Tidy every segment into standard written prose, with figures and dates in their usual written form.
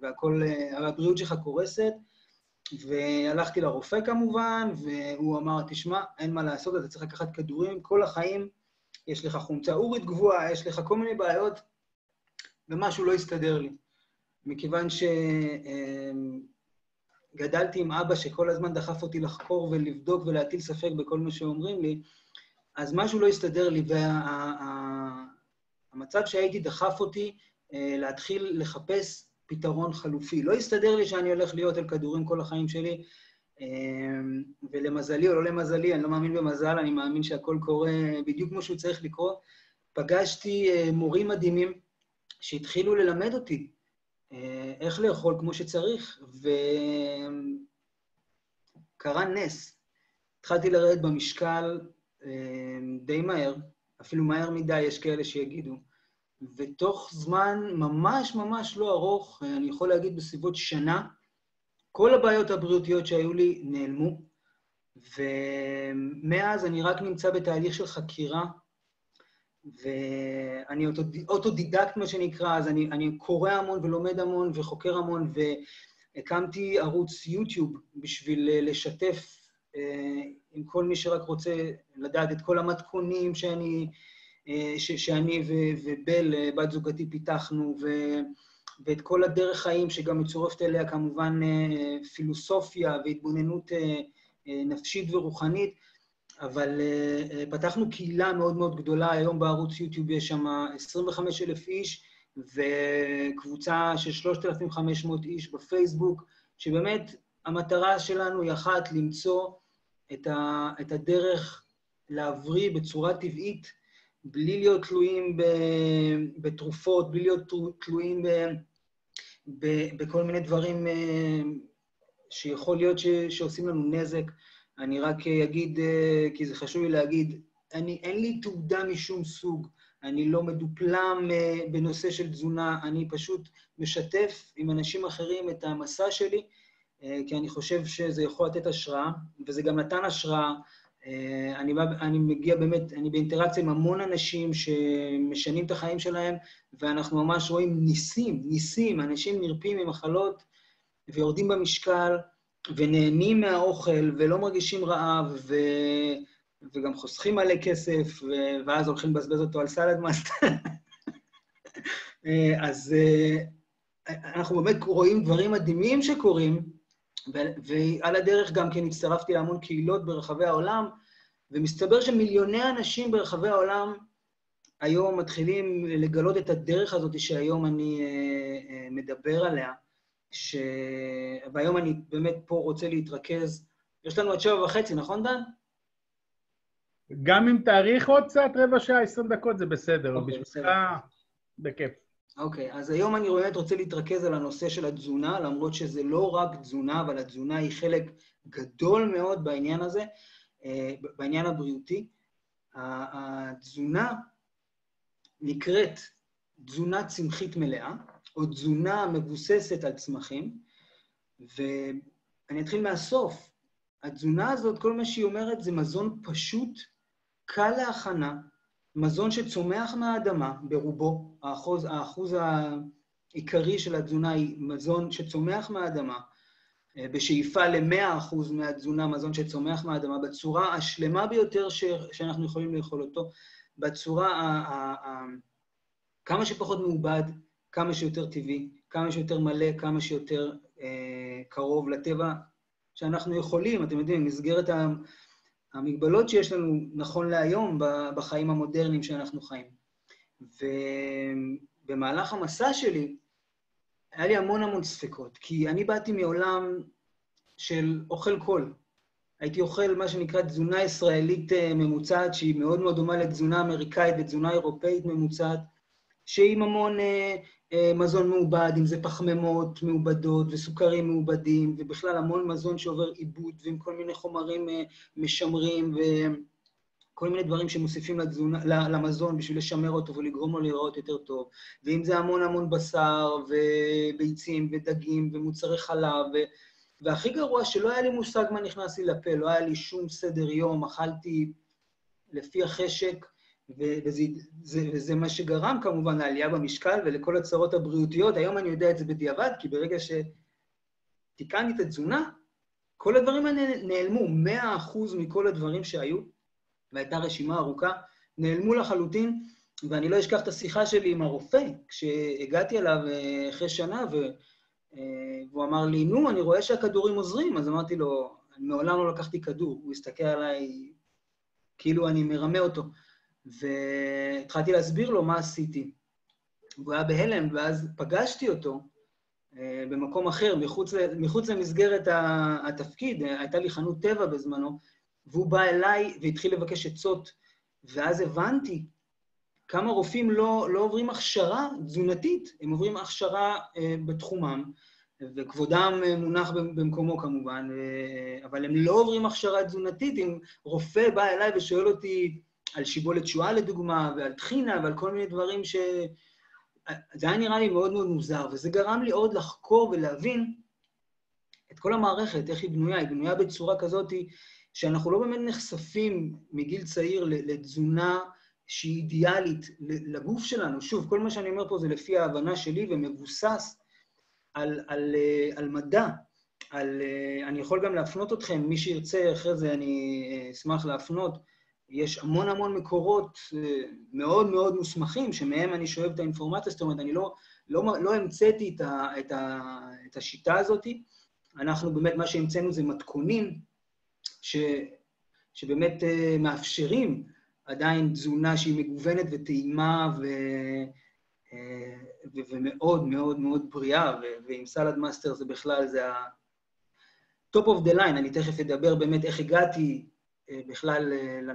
והכל, הבריאות שלך קורסת, והלכתי לרופא כמובן, והוא אמר, תשמע, אין מה לעשות, אתה צריך לקחת כדורים, כל החיים, יש לך חומצה אורית גבוהה, יש לך כל מיני בעיות, ומשהו לא הסתדר לי. מכיוון שגדלתי עם אבא שכל הזמן דחף אותי לחקור ולבדוק ולהטיל ספק בכל מה שאומרים לי, אז משהו לא הסתדר לי, והמצב שהייתי דחף אותי להתחיל לחפש פתרון חלופי. לא הסתדר לי שאני הולך להיות על כדורים כל החיים שלי, ולמזלי או לא למזלי, אני לא מאמין במזל, אני מאמין שהכל קורה בדיוק כמו שהוא צריך לקרות. פגשתי מורים מדהימים שהתחילו ללמד אותי איך לאכול כמו שצריך, וקרה נס. התחלתי לרדת במשקל די מהר, אפילו מהר מדי, יש כאלה שיגידו, ותוך זמן ממש ממש לא ארוך, אני יכול להגיד בסביבות שנה, כל הבעיות הבריאותיות שהיו לי נעלמו, ומאז אני רק נמצא בתהליך של חקירה, ואני אוטודידקט מה שנקרא, אז אני קורא המון ולומד המון וחוקר המון, והקמתי ערוץ יוטיוב בשביל לשתף עם כל מי שרק רוצה לדעת את כל המתכונים שאני ובל, בת זוגתי, פיתחנו, ואת כל הדרך חיים שגם מצורפת אליה כמובן פילוסופיה והתבוננות נפשית ורוחנית, אבל פתחנו קהילה מאוד מאוד גדולה, היום בערוץ יוטיוב יש שם 25,000 איש, וקבוצה של 3,500 איש בפייסבוק, שבאמת המטרה שלנו היא אחת, למצוא את הדרך להבריא בצורה טבעית, בלי להיות תלויים בתרופות, בלי להיות תלויים בכל מיני דברים שיכול להיות שעושים לנו נזק. אני רק אגיד, כי זה חשוב לי להגיד, אין לי תעודה משום סוג, אני לא מדופלם בנושא של תזונה, אני פשוט משתף עם אנשים אחרים את המסע שלי, כי אני חושב שזה יכול לתת השראה, וזה גם נתן השראה. אני מגיע באמת, אני באינטראקציה עם המון אנשים שמשנים את החיים שלהם, ואנחנו ממש רואים ניסים, אנשים נרפאים ממחלות, ויורדים במשקל, ונהנים מהאוכל, ולא מרגישים רעב, וגם חוסכים מלא כסף, ואז הולכים לבזבז אותו על סלד מאסטר. אז אנחנו באמת רואים דברים מדהימים שקורים, ועל הדרך גם כן הצטרפתי להמון קהילות ברחבי העולם, ומסתבר שמיליוני אנשים ברחבי העולם היום מתחילים לגלות את הדרך הזאת שהיום אני מדבר עליה, והיום אני באמת פה רוצה להתרכז. יש לנו עד 7:30, נכון דן? גם אם תאריך עוד קצת, רבע שעה, 20 דקות, זה בסדר. בשבילך, בכיף. אוקיי, אז היום אני באמת רוצה להתרכז על הנושא של התזונה, למרות שזה לא רק תזונה, אבל התזונה היא חלק גדול מאוד בעניין הזה, בעניין הבריאותי. התזונה נקראת תזונה צמחית מלאה, או תזונה מבוססת על צמחים, ואני אתחיל מהסוף. התזונה הזאת, כל מה שהיא אומרת, זה מזון פשוט, קל להכנה, מזון שצומח מהאדמה ברובו, האחוז העיקרי של התזונה היא מזון שצומח מהאדמה, בשאיפה ל100% מהתזונה, מזון שצומח מהאדמה, בצורה השלמה ביותר שאנחנו יכולים לאכול אותו, בצורה כמה שפחות מעובד, כמה שיותר טבעי, כמה שיותר מלא, כמה שיותר קרוב לטבע שאנחנו יכולים, אתם יודעים, מסגרת המגבלות שיש לנו נכון להיום בחיים המודרניים שאנחנו חיים. ובמהלך המסע שלי, היה לי המון ספקות, כי אני באתי מעולם של אוכל קול. הייתי אוכל מה שנקרא תזונה ישראלית ממוצעת, שהיא מאוד מאוד דומה לתזונה אמריקאית ותזונה אירופאית ממוצעת, שהיא המון מזון מעובד, אם זה פחמימות מעובדות וסוכרים מעובדים, ובכלל המון מזון שעובר עיבוד, ועם כל מיני חומרים משמרים, וכל מיני דברים שמוסיפים למזון בשביל לשמר אותו ולגרום לו להיראות יותר טוב. ואם זה המון בשר וביצים ודגים ומוצרי חלב, והכי גרוע שלא היה לי מושג מה נכנס לי לפה, לא היה לי שום סדר יום, אכלתי לפי החשק, וזה מה שגרם כמובן לעלייה במשקל ולכל הצרות הבריאותיות. היום אני יודע את זה בדיעבד, כי ברגע שתיקנתי את התזונה, כל הדברים נעלמו, 100% מכל הדברים שהיו, והייתה רשימה ארוכה, נעלמו לחלוטין, ואני לא אשכח את השיחה שלי עם הרופא, כשהגעתי אליו אחרי שנה, והוא אמר לי, נו, אני רואה שהכדורים עוזרים, אז אמרתי לו, מעולם לא לקחתי כדור, הוא הסתכל עליי כאילו אני מרמה אותו, והתחלתי להסביר לו מה עשיתי. הוא היה בהלם, ואז פגשתי אותו במקום אחר, מחוץ למסגרת התפקיד, הייתה לי חנות טבע בזמנו, והוא בא אליי והתחיל לבקש עצות, ואז הבנתי כמה רופאים לא עוברים הכשרה תזונתית, הם עוברים הכשרה בתחומם, וכבודם מונח במקומו כמובן, אבל הם לא עוברים הכשרה תזונתית. אם רופא בא אליי ושואל אותי על שיבולת שואה לדוגמה, ועל טחינה ועל כל מיני דברים זה היה נראה לי מאוד מאוד מוזר, וזה גרם לי עוד לחקור ולהבין את כל המערכת, איך היא בנויה. היא בנויה בצורה כזאת שאנחנו לא באמת נחשפים מגיל צעיר לתזונה שהיא אידיאלית לגוף שלנו. שוב, כל מה שאני אומר פה זה לפי ההבנה שלי ומבוסס על מדע. אני יכול גם להפנות אתכם, מי שירצה אחרי זה אני אשמח להפנות. יש המון מקורות מאוד מאוד מוסמכים, שמהם אני שואב את האינפורמציה, זאת אומרת, אני לא המצאתי את השיטה הזאת. אנחנו באמת, מה שהמצאנו זה מתכונים, שבאמת מאפשרים עדיין תזונה שהיא מגוונת וטעימה ומאוד מאוד מאוד בריאה, ועם סלד מאסטר זה בכלל, זה ה-top of the line. אני תכף אדבר באמת איך הגעתי בכלל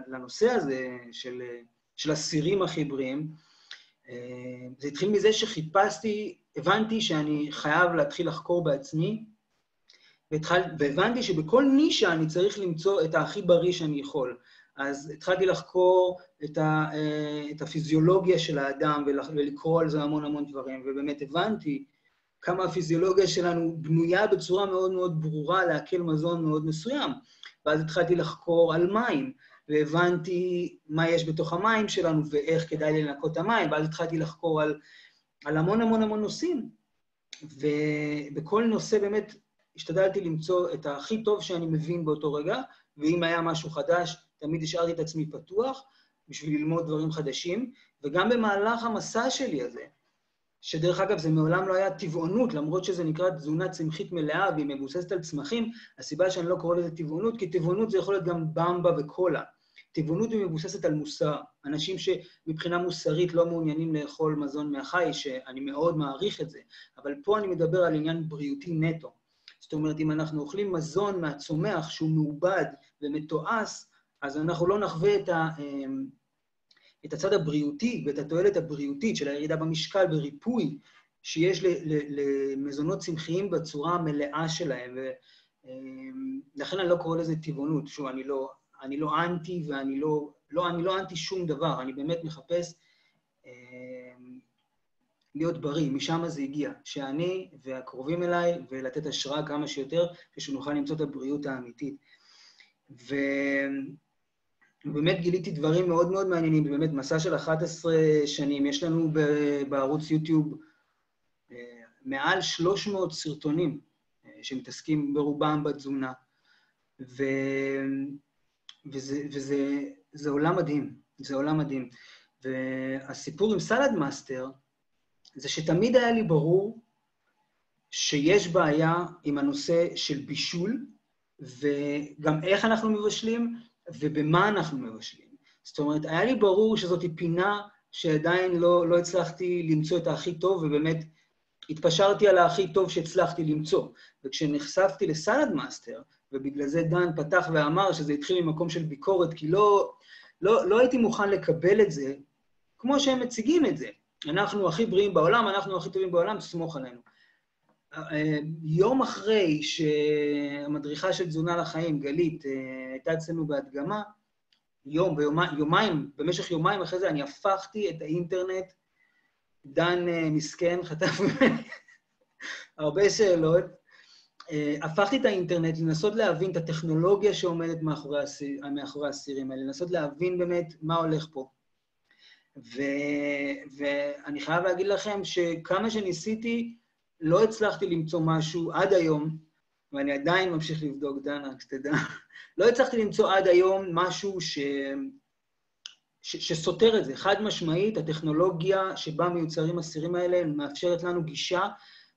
לנושא הזה של הסירים הכי בריאים. זה התחיל מזה שחיפשתי, הבנתי שאני חייב להתחיל לחקור בעצמי, והבנתי שבכל נישה אני צריך למצוא את הכי בריא שאני יכול. אז התחלתי לחקור את הפיזיולוגיה של האדם ולקרוא על זה המון דברים, ובאמת הבנתי כמה הפיזיולוגיה שלנו בנויה בצורה מאוד מאוד ברורה להקל מזון מאוד מסוים. ואז התחלתי לחקור על מים, והבנתי מה יש בתוך המים שלנו ואיך כדאי לנקות את המים, ואז התחלתי לחקור על המון נושאים. ובכל נושא באמת השתדלתי למצוא את הכי טוב שאני מבין באותו רגע, ואם היה משהו חדש, תמיד השארתי את עצמי פתוח בשביל ללמוד דברים חדשים, וגם במהלך המסע שלי הזה, שדרך אגב זה מעולם לא היה טבעונות, למרות שזה נקרא תזונה צמחית מלאה, והיא מבוססת על צמחים. הסיבה שאני לא קורא לזה טבעונות, כי טבעונות זה יכול להיות גם במבה וקולה. טבעונות היא מבוססת על מוסר. אנשים שמבחינה מוסרית לא מעוניינים לאכול מזון מהחי, שאני מאוד מעריך את זה, אבל פה אני מדבר על עניין בריאותי נטו. זאת אומרת, אם אנחנו אוכלים מזון מהצומח שהוא מעובד ומתועש, אז אנחנו לא נחווה את הצד הבריאותי ואת התועלת הבריאותית של הירידה במשקל וריפוי שיש למזונות צמחיים בצורה המלאה שלהם. ולכן אני לא קורא לזה טבעונות. שוב, אני לא אנטי ואני לא אנטי שום דבר. אני באמת מחפש להיות בריא, משם זה הגיע. שאני והקרובים אליי ולתת השראה כמה שיותר, כשנוכל למצוא את הבריאות האמיתית. ובאמת גיליתי דברים מאוד מאוד מעניינים, באמת מסע של 11 שנים. יש לנו בערוץ יוטיוב מעל 300 סרטונים שמתעסקים ברובם בתזונה, וזה עולם מדהים, זה עולם מדהים. והסיפור עם סלד מאסטר זה שתמיד היה לי ברור שיש בעיה עם הנושא של בישול, וגם איך אנחנו מבשלים, ובמה אנחנו מבשלים. זאת אומרת, היה לי ברור שזאת פינה שעדיין לא הצלחתי למצוא את הכי טוב, ובאמת התפשרתי על הכי טוב שהצלחתי למצוא. וכשנחשפתי לסלד מאסטר, ובגלל זה דן פתח ואמר שזה התחיל ממקום של ביקורת, כי לא הייתי מוכן לקבל את זה, כמו שהם מציגים את זה. אנחנו הכי בריאים בעולם, אנחנו הכי טובים בעולם, תסמוך עלינו. יום אחרי שהמדריכה של תזונה לחיים, גלית, הייתה אצלנו בהדגמה, במשך יומיים אחרי זה אני הפכתי את האינטרנט, דן מסכן, חטף הרבה שאלות, הפכתי את האינטרנט לנסות להבין את הטכנולוגיה שעומדת מאחורי הסירים האלה, לנסות להבין באמת מה הולך פה. ואני חייב להגיד לכם שכמה שניסיתי, לא הצלחתי למצוא משהו עד היום, ואני עדיין ממשיך לבדוק, דנה, כשתדע, לא הצלחתי למצוא עד היום משהו שסותר את זה. חד משמעית, הטכנולוגיה שבה מיוצרים הסירים האלה מאפשרת לנו גישה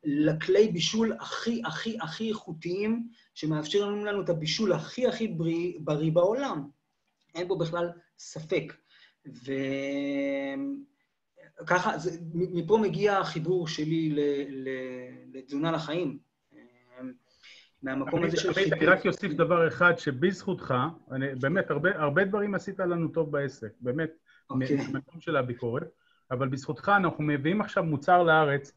לכלי בישול הכי, הכי, הכי איכותיים, שמאפשרים לנו את הבישול הכי, הכי בריא בעולם. אין פה בכלל ספק. וככה, מפה מגיע החיבור שלי לתזונה לחיים. מהמקום הזה של חיבור. אני רק אוסיף דבר אחד, שבזכותך, באמת, הרבה דברים עשית לנו טוב בעסק, באמת, מהמקום של הביקורת, אבל בזכותך אנחנו מביאים עכשיו מוצר לארץ,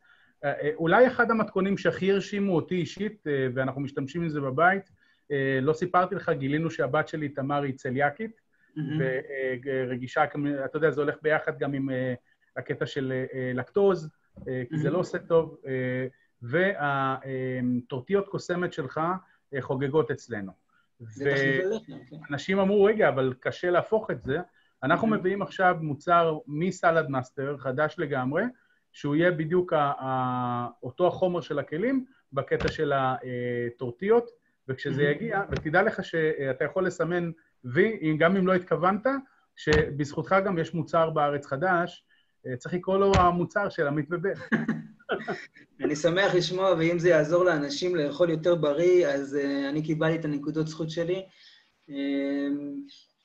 אולי אחד המתכונים שהכי הרשימו אותי אישית, ואנחנו משתמשים עם זה בבית, לא סיפרתי לך, גילינו שהבת שלי תמר היא צליאקית, ורגישה, אתה יודע, זה הולך ביחד גם עם הקטע של לקטוז, כי זה לא עושה טוב, והטורטיות קוסמת שלך חוגגות אצלנו. ואנשים אמרו, רגע, אבל קשה להפוך את זה. אנחנו מביאים עכשיו מוצר מסלד מאסטר, חדש לגמרי, שהוא יהיה בדיוק אותו החומר של הכלים, בקטע של הטורטיות, וכשזה יגיע, ותדע לך שאתה יכול לסמן וי, גם אם לא התכוונת, שבזכותך גם יש מוצר בארץ חדש, צריך לקרוא לו המוצר של עמית ובן. אני שמח לשמוע, ואם זה יעזור לאנשים לאכול יותר בריא, אז אני קיבלתי את הנקודות זכות שלי.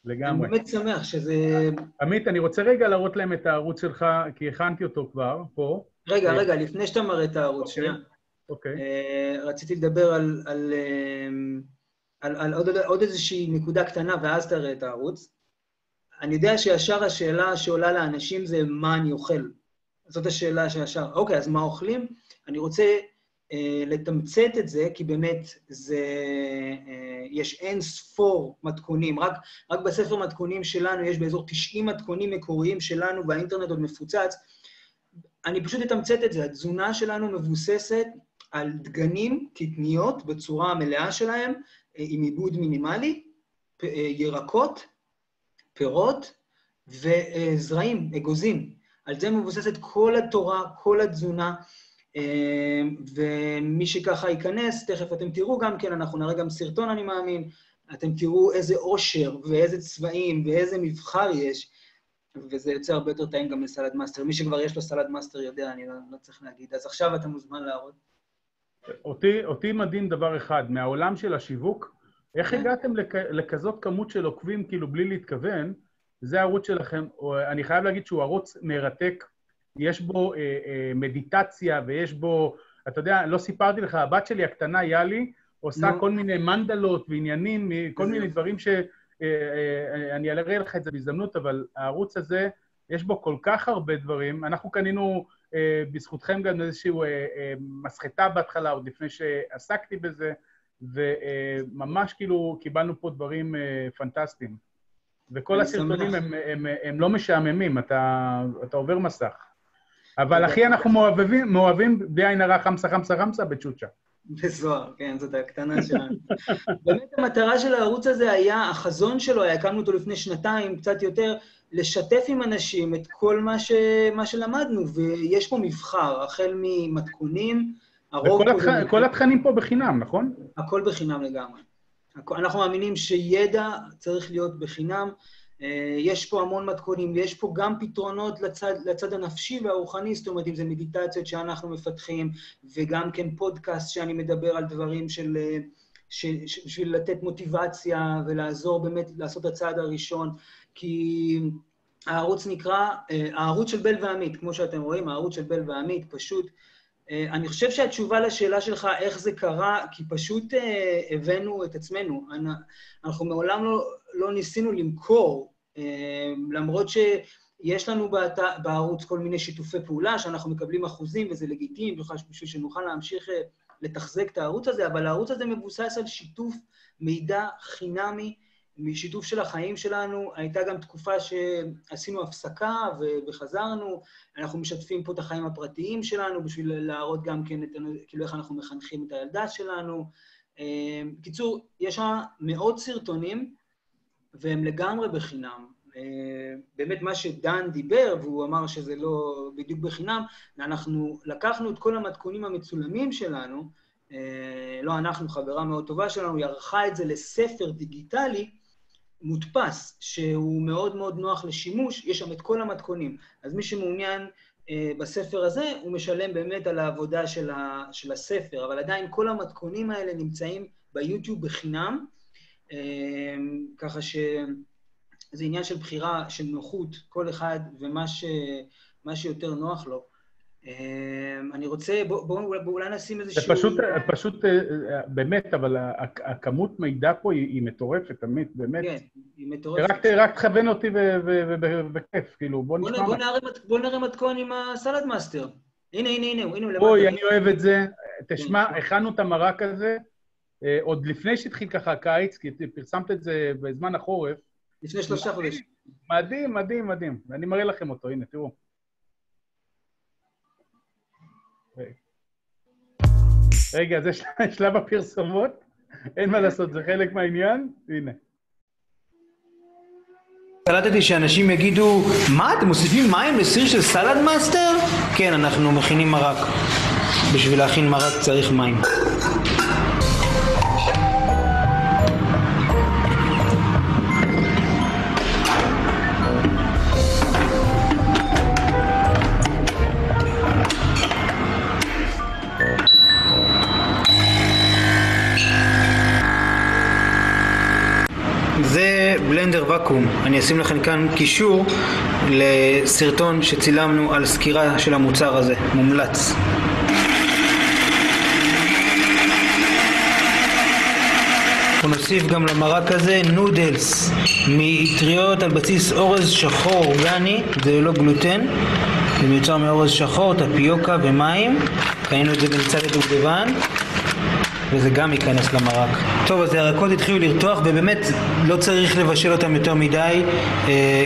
לגמרי. אני באמת שמח שזה... עמית, אני רוצה רגע להראות להם את הערוץ שלך, כי הכנתי אותו כבר, פה. רגע, לפני שאתה מראה את הערוץ, שנייה. אוקיי. רציתי לדבר על עוד איזושהי נקודה קטנה, ואז תראה את הערוץ. אני יודע שישר השאלה שעולה לאנשים זה מה אני אוכל. זאת השאלה שישר, אוקיי, אז מה אוכלים? אני רוצה לתמצת את זה, כי באמת יש אין ספור מתכונים, רק בספר מתכונים שלנו יש באזור 90 מתכונים מקוריים שלנו, והאינטרנט עוד מפוצץ. אני פשוט אתמצת את זה, התזונה שלנו מבוססת על דגנים, קטניות, בצורה המלאה שלהם, עם עיבוד מינימלי, ירקות, פירות וזרעים, אגוזים. על זה מבוססת כל התורה, כל התזונה, ומי שככה ייכנס, תכף אתם תראו גם כן, אנחנו נראה גם סרטון אני מאמין, אתם תראו איזה עושר ואיזה צבעים ואיזה מבחר יש, וזה יוצא הרבה יותר טעים גם לסלד מאסטר. מי שכבר יש לו סלד מאסטר יודע, אני לא צריך להגיד. אז עכשיו אתה מוזמן להראות. אותי מדהים דבר אחד, מהעולם של השיווק, איך הגעתם לכזאת כמות של עוקבים, כאילו בלי להתכוון, זה הערוץ שלכם, אני חייב להגיד שהוא ערוץ מרתק, יש בו מדיטציה ויש בו, אתה יודע, לא סיפרתי לך, הבת שלי הקטנה, יאלי, עושה כל מיני מנדלות ועניינים, כל מיני דברים שאני אראה לך את זה בהזדמנות, אבל הערוץ הזה, יש בו כל כך הרבה דברים, אנחנו קנינו בזכותכם גם איזושהי מסחטה בהתחלה, עוד לפני שעסקתי בזה, וממש כאילו קיבלנו פה דברים פנטסטיים. וכל הסרטונים הם לא משעממים, אתה עובר מסך. אבל אחי, אנחנו מאוהבים בלי עין הרע חמסה בצ'וצ'ה. בזוהר, כן, זאת הקטנה שלנו. באמת המטרה של הערוץ הזה היה, החזון שלו, הקמנו אותו לפני שנתיים, קצת יותר, לשתף עם אנשים את כל מה שלמדנו, ויש פה מבחר, החל ממתכונים, כל התכנים פה בחינם, נכון? הכל בחינם לגמרי. אנחנו מאמינים שידע צריך להיות בחינם, יש פה המון מתכונים, ויש פה גם פתרונות לצד הנפשי והרוחני, זאת אומרת, אם זה מדיטציות שאנחנו מפתחים, וגם כן פודקאסט שאני מדבר על דברים בשביל לתת מוטיבציה, ולעזור באמת לעשות את הצעד הראשון, כי הערוץ נקרא, הערוץ של בל ועמית, כמו שאתם רואים, הערוץ של בל ועמית, פשוט, אני חושב שהתשובה לשאלה שלך, איך זה קרה, כי פשוט הבאנו את עצמנו. אנחנו מעולם לא ניסינו למכור, למרות שיש לנו בערוץ כל מיני שיתופי פעולה, שאנחנו מקבלים אחוזים, וזה לגיטימי, בשביל שנוכל להמשיך לתחזק את הערוץ הזה, אבל הערוץ הזה מבוסס על שיתוף מידע חינמי, משיתוף של החיים שלנו. הייתה גם תקופה שעשינו הפסקה וחזרנו, אנחנו משתפים פה את החיים הפרטיים שלנו, בשביל להראות גם כן כאילו איך אנחנו מחנכים את הילדה שלנו. קיצור, יש מאות סרטונים, והם לגמרי בחינם. באמת מה שדן דיבר, והוא אמר שזה לא בדיוק בחינם, אנחנו לקחנו את כל המתכונים המצולמים שלנו, לא אנחנו, חברה מאוד טובה שלנו, היא ערכה את זה לספר דיגיטלי מודפס, שהוא מאוד מאוד נוח לשימוש, יש שם את כל המתכונים. אז מי שמעוניין בספר הזה, הוא משלם באמת על העבודה של הספר, אבל עדיין כל המתכונים האלה נמצאים ביוטיוב בחינם, ככה שזה עניין של בחירה, של נוחות, כל אחד ומה שיותר נוח לו. אני רוצה, בואו אולי נשים איזשהו... זה פשוט, באמת, אבל הכמות מידע פה היא מטורפת, תמיד, באמת. כן, היא מטורפת. רק תכוון אותי בכיף, כאילו, בוא נשמע. בוא נראה מתכון עם הסלד מאסטר. הנה. אוי, אני אוהב את זה. תשמע, הכנו את המרק הזה, עוד לפני שהתחיל ככה הקיץ, כי פרסמת את זה בזמן החורף. לפני 3 חודשים. מדהים. אני מראה לכם אותו, הנה, תראו. רגע, זה שלב הפרסומות, אין מה לעשות, זה חלק מהעניין, הנה. קלטתי שאנשים יגידו, מה, אתם מוסיפים מים לסיר של סלד מאסטר? כן, אנחנו מכינים מרק. בשביל להכין מרק צריך מים. זה בלנדר וקום. אני אשים לכם כאן קישור לסרטון שצילמנו על סקירה של המוצר הזה, מומלץ. ונוסיף גם למרק הזה נודלס מאטריות על בסיס אורז שחור אורגני, זה לא גלוטן, זה מיוצר מאורז שחור, טפיוקה ומים. קנינו את זה בניצת דובדבן וזה גם ייכנס למרק. טוב, אז הירקות התחילו לרתוח, ובאמת לא צריך לבשל אותם יותר מדי,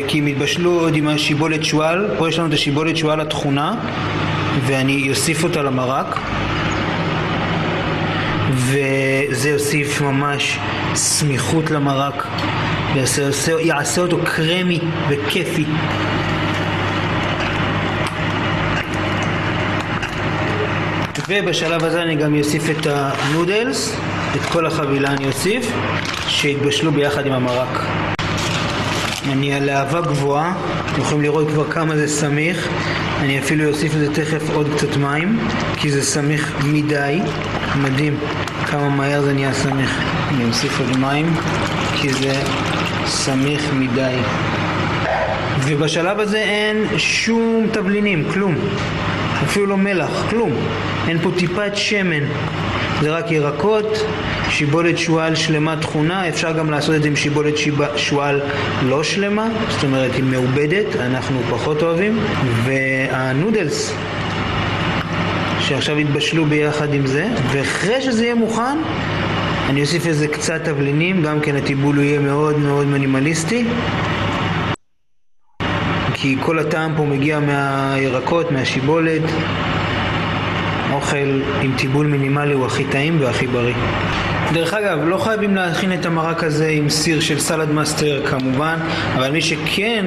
כי הם התבשלו עוד עם השיבולת שואל. פה יש לנו את השיבולת שואל התכונה, ואני אוסיף אותה למרק. וזה יוסיף ממש סמיכות למרק, יעשה אותו קרמי וכיפי. ובשלב הזה אני גם אוסיף את הנודלס, את כל החבילה אני אוסיף, שיתבשלו ביחד עם המרק. אני על להבה גבוהה, אתם יכולים לראות כבר כמה זה סמיך. אני אפילו אוסיף לזה תכף עוד קצת מים, כי זה סמיך מדי. מדהים כמה מהר זה נהיה סמיך. אני אוסיף עוד מים, כי זה סמיך מדי. ובשלב הזה אין שום תבלינים, כלום. אפילו לא מלח, כלום. אין פה טיפת שמן. זה רק ירקות, שיבולת שואל שלמה תכונה. אפשר גם לעשות את זה עם שיבולת שואל לא שלמה, זאת אומרת היא מעובדת, אנחנו פחות אוהבים. והנודלס שעכשיו יתבשלו ביחד עם זה, ואחרי שזה יהיה מוכן אני אוסיף איזה קצת תבלינים, גם כן הטיבול יהיה מאוד מאוד מינימליסטי, כי כל הטעם פה מגיע מהירקות, מהשיבולת. אוכל עם טיבול מינימלי הוא הכי טעים והכי בריא. דרך אגב, לא חייבים להכין את המרק הזה עם סיר של סלד מאסטר כמובן, אבל מי שכן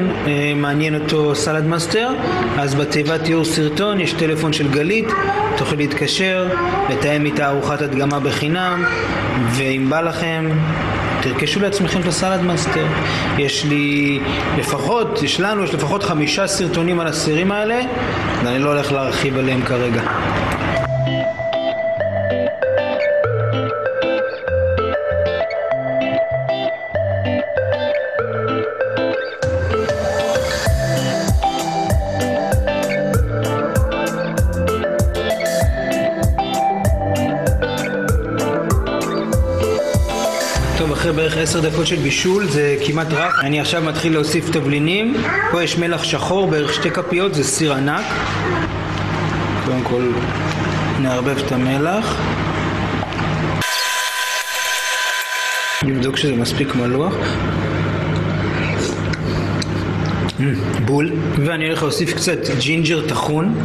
מעניין אותו סלד מאסטר, אז בתיבת תיאור סרטון יש טלפון של גלית, תוכלו להתקשר, לתאם איתה ארוחת הדגמה בחינם, ואם בא לכם תרכשו לעצמכם את הסלד מאסטר. יש לנו לפחות 5 סרטונים על הסירים האלה, ואני לא הולך להרחיב עליהם כרגע. אחרי בערך 10 דקות של בישול, זה כמעט רק. אני עכשיו מתחיל להוסיף תבלינים. פה יש מלח שחור, בערך 2 כפיות, זה סיר ענק. קודם כל נערבב את המלח. נבדוק שזה מספיק מלוח. בול. ואני הולך להוסיף קצת ג'ינג'ר טחון.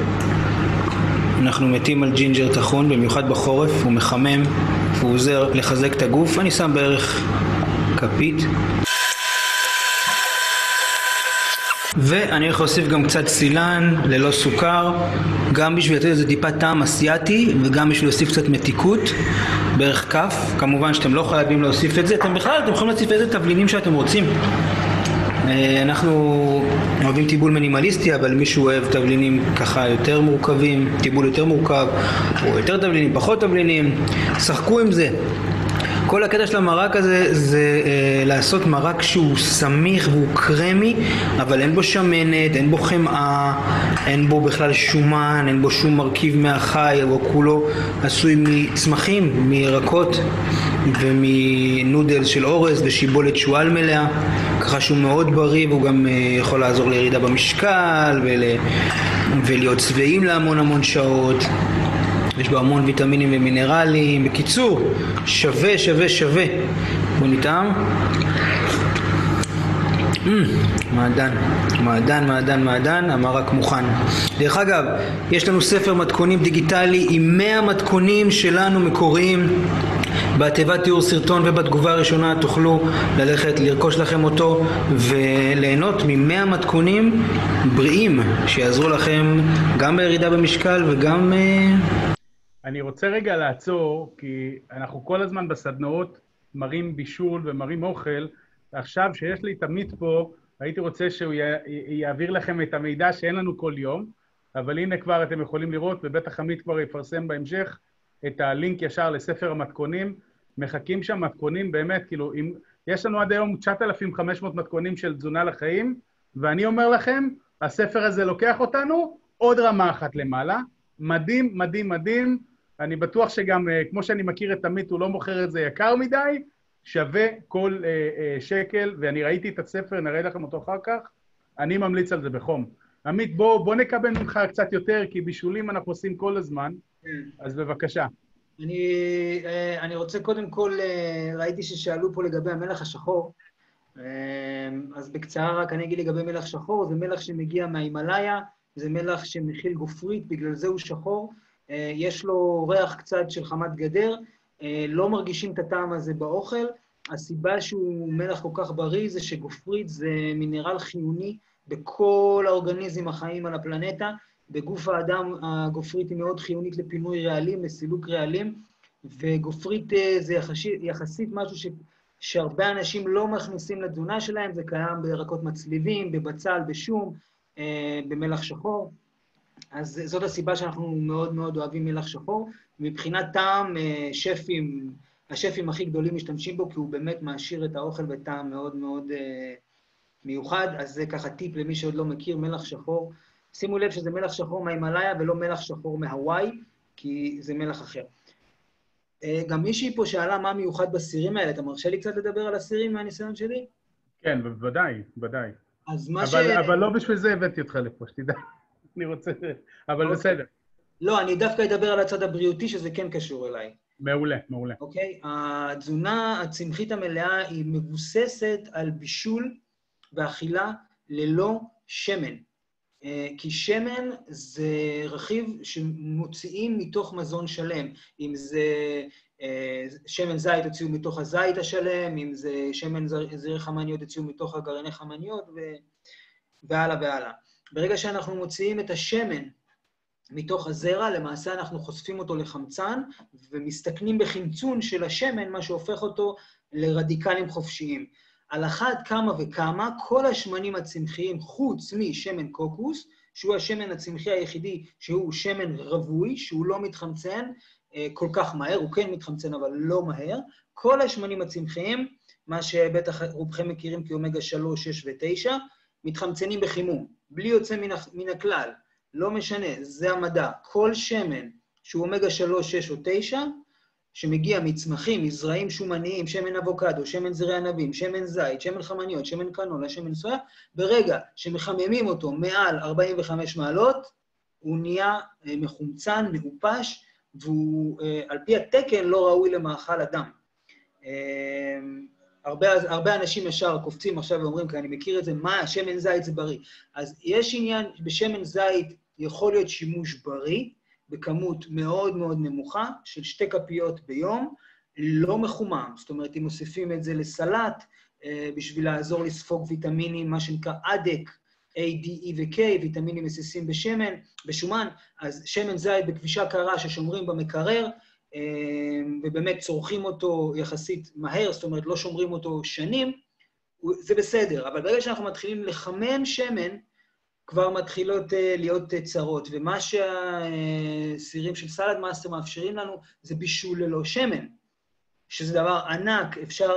אנחנו מתים על ג'ינג'ר טחון, במיוחד בחורף, הוא מחמם, הוא עוזר לחזק את הגוף. אני שם בערך כפית. ואני הולך להוסיף גם קצת סילן ללא סוכר, גם בשביל לתת איזה טיפה טעם אסיאתי וגם בשביל להוסיף קצת מתיקות, בערך כף. כמובן שאתם לא חייבים להוסיף את זה, אתם יכולים להוסיף איזה תבלינים שאתם רוצים. אנחנו אוהבים טיבול מינימליסטי, אבל מישהו אוהב תבלינים ככה יותר מורכבים, טיבול יותר מורכב, או יותר תבלינים, פחות תבלינים, שחקו עם זה. כל הקטע של המרק הזה זה לעשות מרק שהוא סמיך והוא קרמי, אבל אין בו שמנת, אין בו חמאה, אין בו בכלל שומן, אין בו שום מרכיב מהחי, הוא כולו עשוי מצמחים, מירקות ומנודל של אורז ושיבולת שועל מלאה, ככה שהוא מאוד בריא, והוא גם יכול לעזור לירידה במשקל ולהיות צבעים להמון שעות. יש בו המון ויטמינים ומינרלים. בקיצור, שווה. בוא נטעם. מעדן, המרק מוכן. דרך אגב, יש לנו ספר מתכונים דיגיטלי עם 100 מתכונים שלנו מקוריים. בתיבת תיאור סרטון ובתגובה הראשונה תוכלו ללכת לרכוש לכם אותו וליהנות מ100 מתכונים בריאים שיעזרו לכם גם בירידה במשקל וגם... אני רוצה רגע לעצור, כי אנחנו כל הזמן בסדנאות מראים בישול ומראים אוכל, ועכשיו שיש לי את עמית פה, הייתי רוצה שהוא יעביר לכם את המידע שאין לנו כל יום, אבל הנה כבר אתם יכולים לראות, ובטח עמית כבר יפרסם בהמשך את הלינק ישר לספר המתכונים. מחכים שם מתכונים באמת, כאילו, יש לנו עד היום 9,500 מתכונים של תזונה לחיים, ואני אומר לכם, הספר הזה לוקח אותנו עוד רמה אחת למעלה. מדהים. אני בטוח שגם, כמו שאני מכיר את עמית, הוא לא מוכר את זה יקר מדי, שווה כל שקל, ואני ראיתי את הספר, נראה לכם אותו אחר כך, אני ממליץ על זה בחום. עמית, בוא נקבל ממך קצת יותר, כי בישולים אנחנו עושים כל הזמן, אז בבקשה. אני רוצה קודם כל, ראיתי ששאלו פה לגבי המלח השחור, אז בקצרה רק אני אגיד לגבי מלח שחור, זה מלח שמגיע מההימלאיה, זה מלח שמכיל גופרית, בגלל זה הוא שחור, יש לו ריח קצת של חמת גדר, לא מרגישים את הטעם הזה באוכל, הסיבה שהוא מלח כל כך בריא זה שגופרית זה מינרל חיוני בכל האורגניזם החיים על הפלנטה, בגוף האדם הגופרית היא מאוד חיונית לפינוי רעלים, לסילוק רעלים, וגופרית זה יחסית משהו שהרבה אנשים לא מכניסים לתזונה שלהם, זה קיים בירקות מצליבים, בבצל, בשום, במלח שחור. אז זאת הסיבה שאנחנו מאוד מאוד אוהבים מלח שחור. מבחינת טעם, השפים הכי גדולים משתמשים בו, כי הוא באמת מעשיר את האוכל בטעם מאוד מאוד מיוחד. אז זה ככה טיפ למי שעוד לא מכיר, מלח שחור. שימו לב שזה מלח שחור מההימלאיה ולא מלח שחור מהוואי, כי זה מלח אחר. גם מישהי פה שאלה מה מיוחד בסירים האלה, אתה מרשה לי קצת לדבר על הסירים מהניסיון שלי? כן, בוודאי. אז מה אבל לא בשביל זה הבאתי אותך לפה, שתדע. אני רוצה... אבל בסדר. לא, אני דווקא אדבר על הצד הבריאותי, שזה כן קשור אליי. מעולה. אוקיי? התזונה הצמחית המלאה היא מבוססת על בישול ואכילה ללא שמן. כי שמן זה רכיב שמוציאים מתוך מזון שלם. אם זה שמן זית הוציאו מתוך הזית השלם, אם זה שמן זרעי חמניות הוציאו מתוך הגרעיני חמניות, והלאה. ברגע שאנחנו מוציאים את השמן מתוך הזרע, למעשה אנחנו חושפים אותו לחמצן, ומסתכנים בחמצון של השמן, מה שהופך אותו לרדיקלים חופשיים. על אחת כמה וכמה, כל השמנים הצמחיים, חוץ משמן קוקוס, שהוא השמן הצמחי היחידי, שהוא שמן רווי, שהוא לא מתחמצן כל כך מהר, הוא כן מתחמצן אבל לא מהר, כל השמנים הצמחיים, מה שבטח רובכם מכירים כאומגה 3, 6 ו-9, מתחמצנים בחימום, בלי יוצא מן הכלל, לא משנה, זה המדע. כל שמן שהוא אומגה 3, 6 או 9, שמגיע מצמחים, מזרעים שומניים, שמן אבוקדו, שמן זרעי ענבים, שמן זית, שמן חמניות, שמן קנולה, שמן סויה, ברגע שמחממים אותו מעל 45 מעלות, הוא נהיה מחומצן, מעופש, והוא על פי התקן לא ראוי למאכל אדם. הרבה אנשים ישר קופצים עכשיו ואומרים, כי אני מכיר את זה, מה, שמן זית זה בריא. אז יש עניין, בשמן זית יכול להיות שימוש בריא, בכמות מאוד מאוד נמוכה, של 2 כפיות ביום, לא מחומם. זאת אומרת, אם מוסיפים את זה לסלט, בשביל לעזור לספוג ויטמינים, מה שנקרא אדק, A, D, E ו-K, ויטמינים מסיסים בשומן, אז שמן זית בכבישה קרה ששומרים במקרר, ובאמת צורכים אותו יחסית מהר, זאת אומרת לא שומרים אותו שנים, זה בסדר, אבל ברגע שאנחנו מתחילים לחמם שמן, כבר מתחילות להיות צרות, ומה שהסירים של סלד מאסטר מאפשרים לנו זה בישול ללא שמן, שזה דבר ענק, אפשר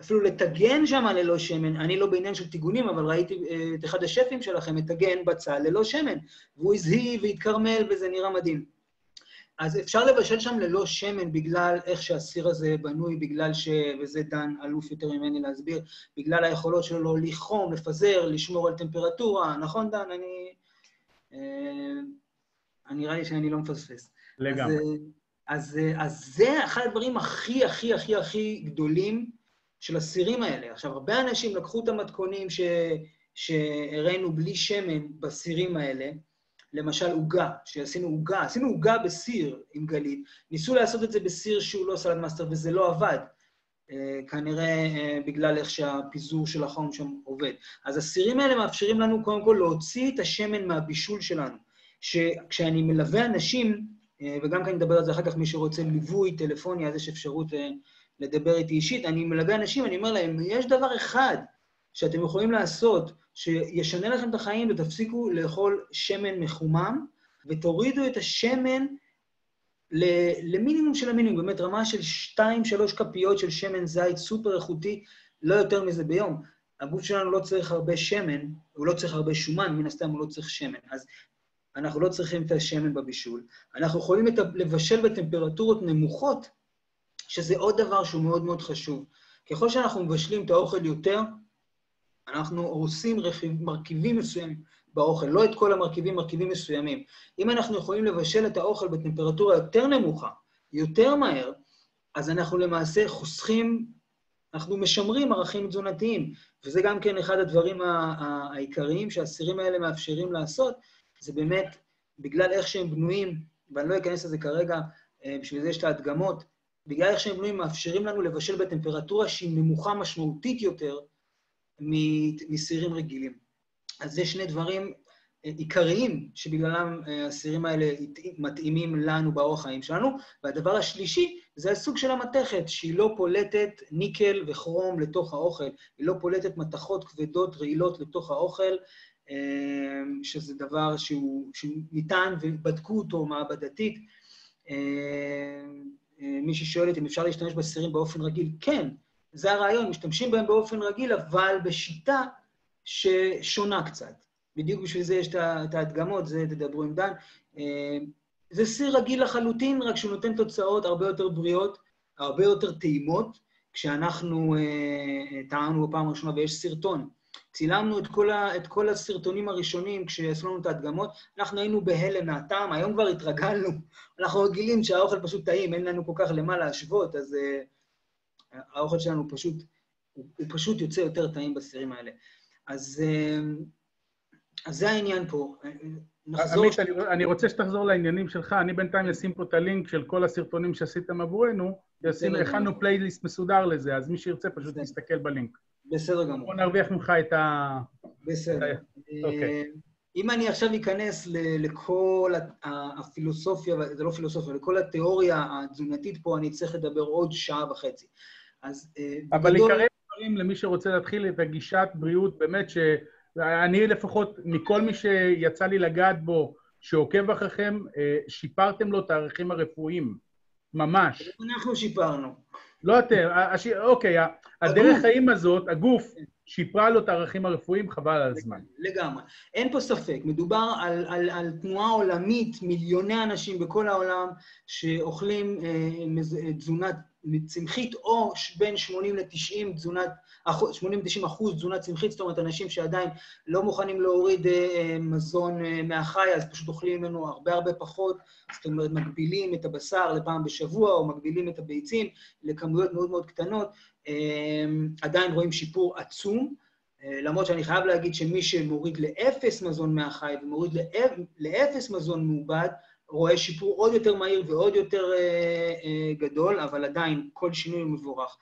אפילו לטגן שם ללא שמן, אני לא בעניין של טיגונים, אבל ראיתי את אחד השפים שלכם מטגן בצל ללא שמן, והוא הזהי והתקרמל וזה נראה מדהים. אז אפשר לבשל שם ללא שמן בגלל איך שהסיר הזה בנוי, בגלל וזה דן אלוף יותר ממני להסביר, בגלל היכולות שלו לחום, לפזר, לשמור על טמפרטורה, נכון דן? אני נראה לי שאני לא מפספס. לגמרי. אז זה אחד הדברים הכי, הכי, הכי, הכי גדולים של הסירים האלה. עכשיו, הרבה אנשים לקחו את המתכונים שהראינו בלי שמן בסירים האלה, למשל עוגה, עשינו עוגה בסיר עם גלית, ניסו לעשות את זה בסיר שהוא לא סלד מאסטר, וזה לא עבד, כנראה בגלל איך שהפיזור של החום שם עובד. אז הסירים האלה מאפשרים לנו קודם כל להוציא את השמן מהבישול שלנו, שכשאני מלווה אנשים, וגם כאן נדבר על זה אחר כך, מי שרוצה ליווי טלפוני, אז יש אפשרות לדבר איתי אישית, אני מלווה אנשים, אני אומר להם, יש דבר אחד שאתם יכולים לעשות, שישנה לכם את החיים ותפסיקו לאכול שמן מחומם, ותורידו את השמן למינימום של המינימום, באמת רמה של 2-3 כפיות של שמן זית סופר איכותי, לא יותר מזה ביום. הגוף שלנו לא צריך הרבה שמן, הוא לא צריך הרבה שומן, מן הסתם הוא לא צריך שמן, אז אנחנו לא צריכים את השמן בבישול. אנחנו יכולים לבשל בטמפרטורות נמוכות, שזה עוד דבר שהוא מאוד מאוד חשוב. ככל שאנחנו מבשלים את האוכל יותר, אנחנו עושים מרכיבים מסוימים באוכל, לא את כל המרכיבים, מרכיבים מסוימים. אם אנחנו יכולים לבשל את האוכל בטמפרטורה יותר נמוכה, יותר מהר, אז אנחנו למעשה חוסכים, אנחנו משמרים ערכים תזונתיים, וזה גם כן אחד הדברים העיקריים שהסירים האלה מאפשרים לעשות, זה באמת, בגלל איך שהם בנויים, ואני לא אכנס לזה כרגע, בשביל זה יש את ההדגמות, בגלל איך שהם בנויים מאפשרים לנו לבשל בטמפרטורה שהיא נמוכה משמעותית יותר, מסירים רגילים. אז זה שני דברים עיקריים שבגללם הסירים האלה מתאימים לנו באורח חיים שלנו, והדבר השלישי זה הסוג של המתכת, שהיא לא פולטת ניקל וכרום לתוך האוכל, היא לא פולטת מתכות כבדות רעילות לתוך האוכל, שזה דבר שהוא ניתן ובדקו אותו מעבדתית. מישהי שואלת אם אפשר להשתמש בסירים באופן רגיל, כן, זה הרעיון, משתמשים בהם באופן רגיל, אבל בשיטה ששונה קצת. בדיוק בשביל זה יש את ההדגמות, זה תדברו עם דן. זה סיר רגיל לחלוטין, רק שהוא נותן תוצאות הרבה יותר בריאות, הרבה יותר טעימות, כשאנחנו טענו בפעם הראשונה ויש סרטון. צילמנו את כל הסרטונים הראשונים כשעשו לנו את ההדגמות, אנחנו היינו בהלם מהטעם, היום כבר התרגלנו, אנחנו רגילים שהאוכל פשוט טעים, אין לנו כל כך למה להשוות, אז האוכל שלנו הוא פשוט יוצא יותר טעים בסירים האלה. אז זה העניין פה. עמית, אני רוצה שתחזור לעניינים שלך, אני בינתיים אשים פה את הלינק של כל הסרטונים שעשיתם עבורנו, הכנו פלייליסט מסודר לזה, אז מי שירצה פשוט יסתכל בלינק. בסדר גמור. בוא נרוויח ממך את ה... בסדר. אם אני עכשיו אכנס לכל הפילוסופיה, זה לא פילוסופיה, לכל התיאוריה התזונתית פה, אני צריך לדבר עוד 1.5 שעות. אבל עיקרי דברים למי שרוצה להתחיל את הגישת בריאות, באמת שאני לפחות, מכל מי שיצא לי לגעת בו, שעוקב אחריכם, שיפרתם לו את הערכים הרפואיים. ממש. אנחנו שיפרנו. לא אתם, אוקיי, הדרך חיים הזאת, הגוף, שיפרה לו את הערכים הרפואיים, חבל על הזמן. לגמרי. אין פה ספק, מדובר על תנועה עולמית, מיליוני אנשים בכל העולם שאוכלים תזונה צמחית, או בין 80-90% תזונה צמחית, זאת אומרת, אנשים שעדיין לא מוכנים להוריד מזון מהחי, אז פשוט אוכלים ממנו הרבה פחות, זאת אומרת, מגבילים את הבשר לפעם בשבוע, או מגבילים את הביצים לכמויות מאוד מאוד קטנות, עדיין רואים שיפור עצום, למרות שאני חייב להגיד שמי שמוריד לאפס מזון מהחי ומוריד לאפס מזון מעובד, רואה שיפור עוד יותר מהיר ועוד יותר גדול, אבל עדיין כל שינוי מבורך.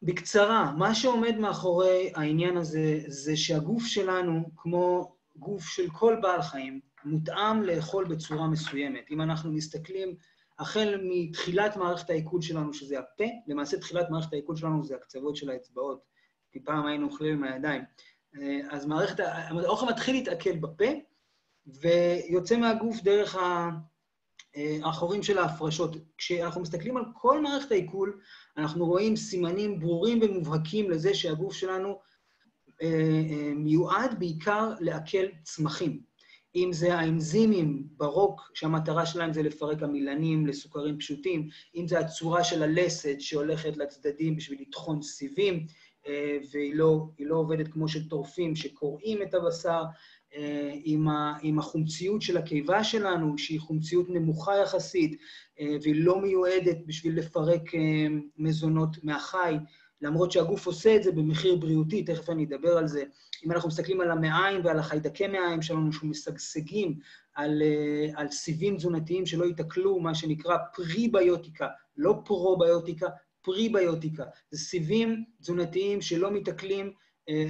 בקצרה, מה שעומד מאחורי העניין הזה, זה שהגוף שלנו, כמו גוף של כל בעל חיים, מותאם לאכול בצורה מסוימת. אם אנחנו מסתכלים, החל מתחילת מערכת העיכול שלנו, שזה הפה, למעשה תחילת מערכת העיכול שלנו זה הקצוות של האצבעות, כי פעם היינו אוכלים עם הידיים. אז האוכל מתחיל להתעכל בפה, ויוצא מהגוף דרך האחורים של ההפרשות. כשאנחנו מסתכלים על כל מערכת העיכול, אנחנו רואים סימנים ברורים ומובהקים לזה שהגוף שלנו מיועד בעיקר לעכל צמחים. אם זה האנזימים ברוק, שהמטרה שלהם זה לפרק המילנים לסוכרים פשוטים, אם זה הצורה של הלסת שהולכת לצדדים בשביל לטחון סיבים, והיא לא עובדת כמו של טורפים שקוראים את הבשר, עם החומציות של הקיבה שלנו, שהיא חומציות נמוכה יחסית, והיא לא מיועדת בשביל לפרק מזונות מהחי, למרות שהגוף עושה את זה במחיר בריאותי, תכף אני אדבר על זה. אם אנחנו מסתכלים על המעיים ועל החיידקי מעיים שלנו, שמשגשגים על סיבים תזונתיים שלא יתקלו, מה שנקרא פריביוטיקה, לא פרוביוטיקה, פריביוטיקה. זה סיבים תזונתיים שלא מתקלים,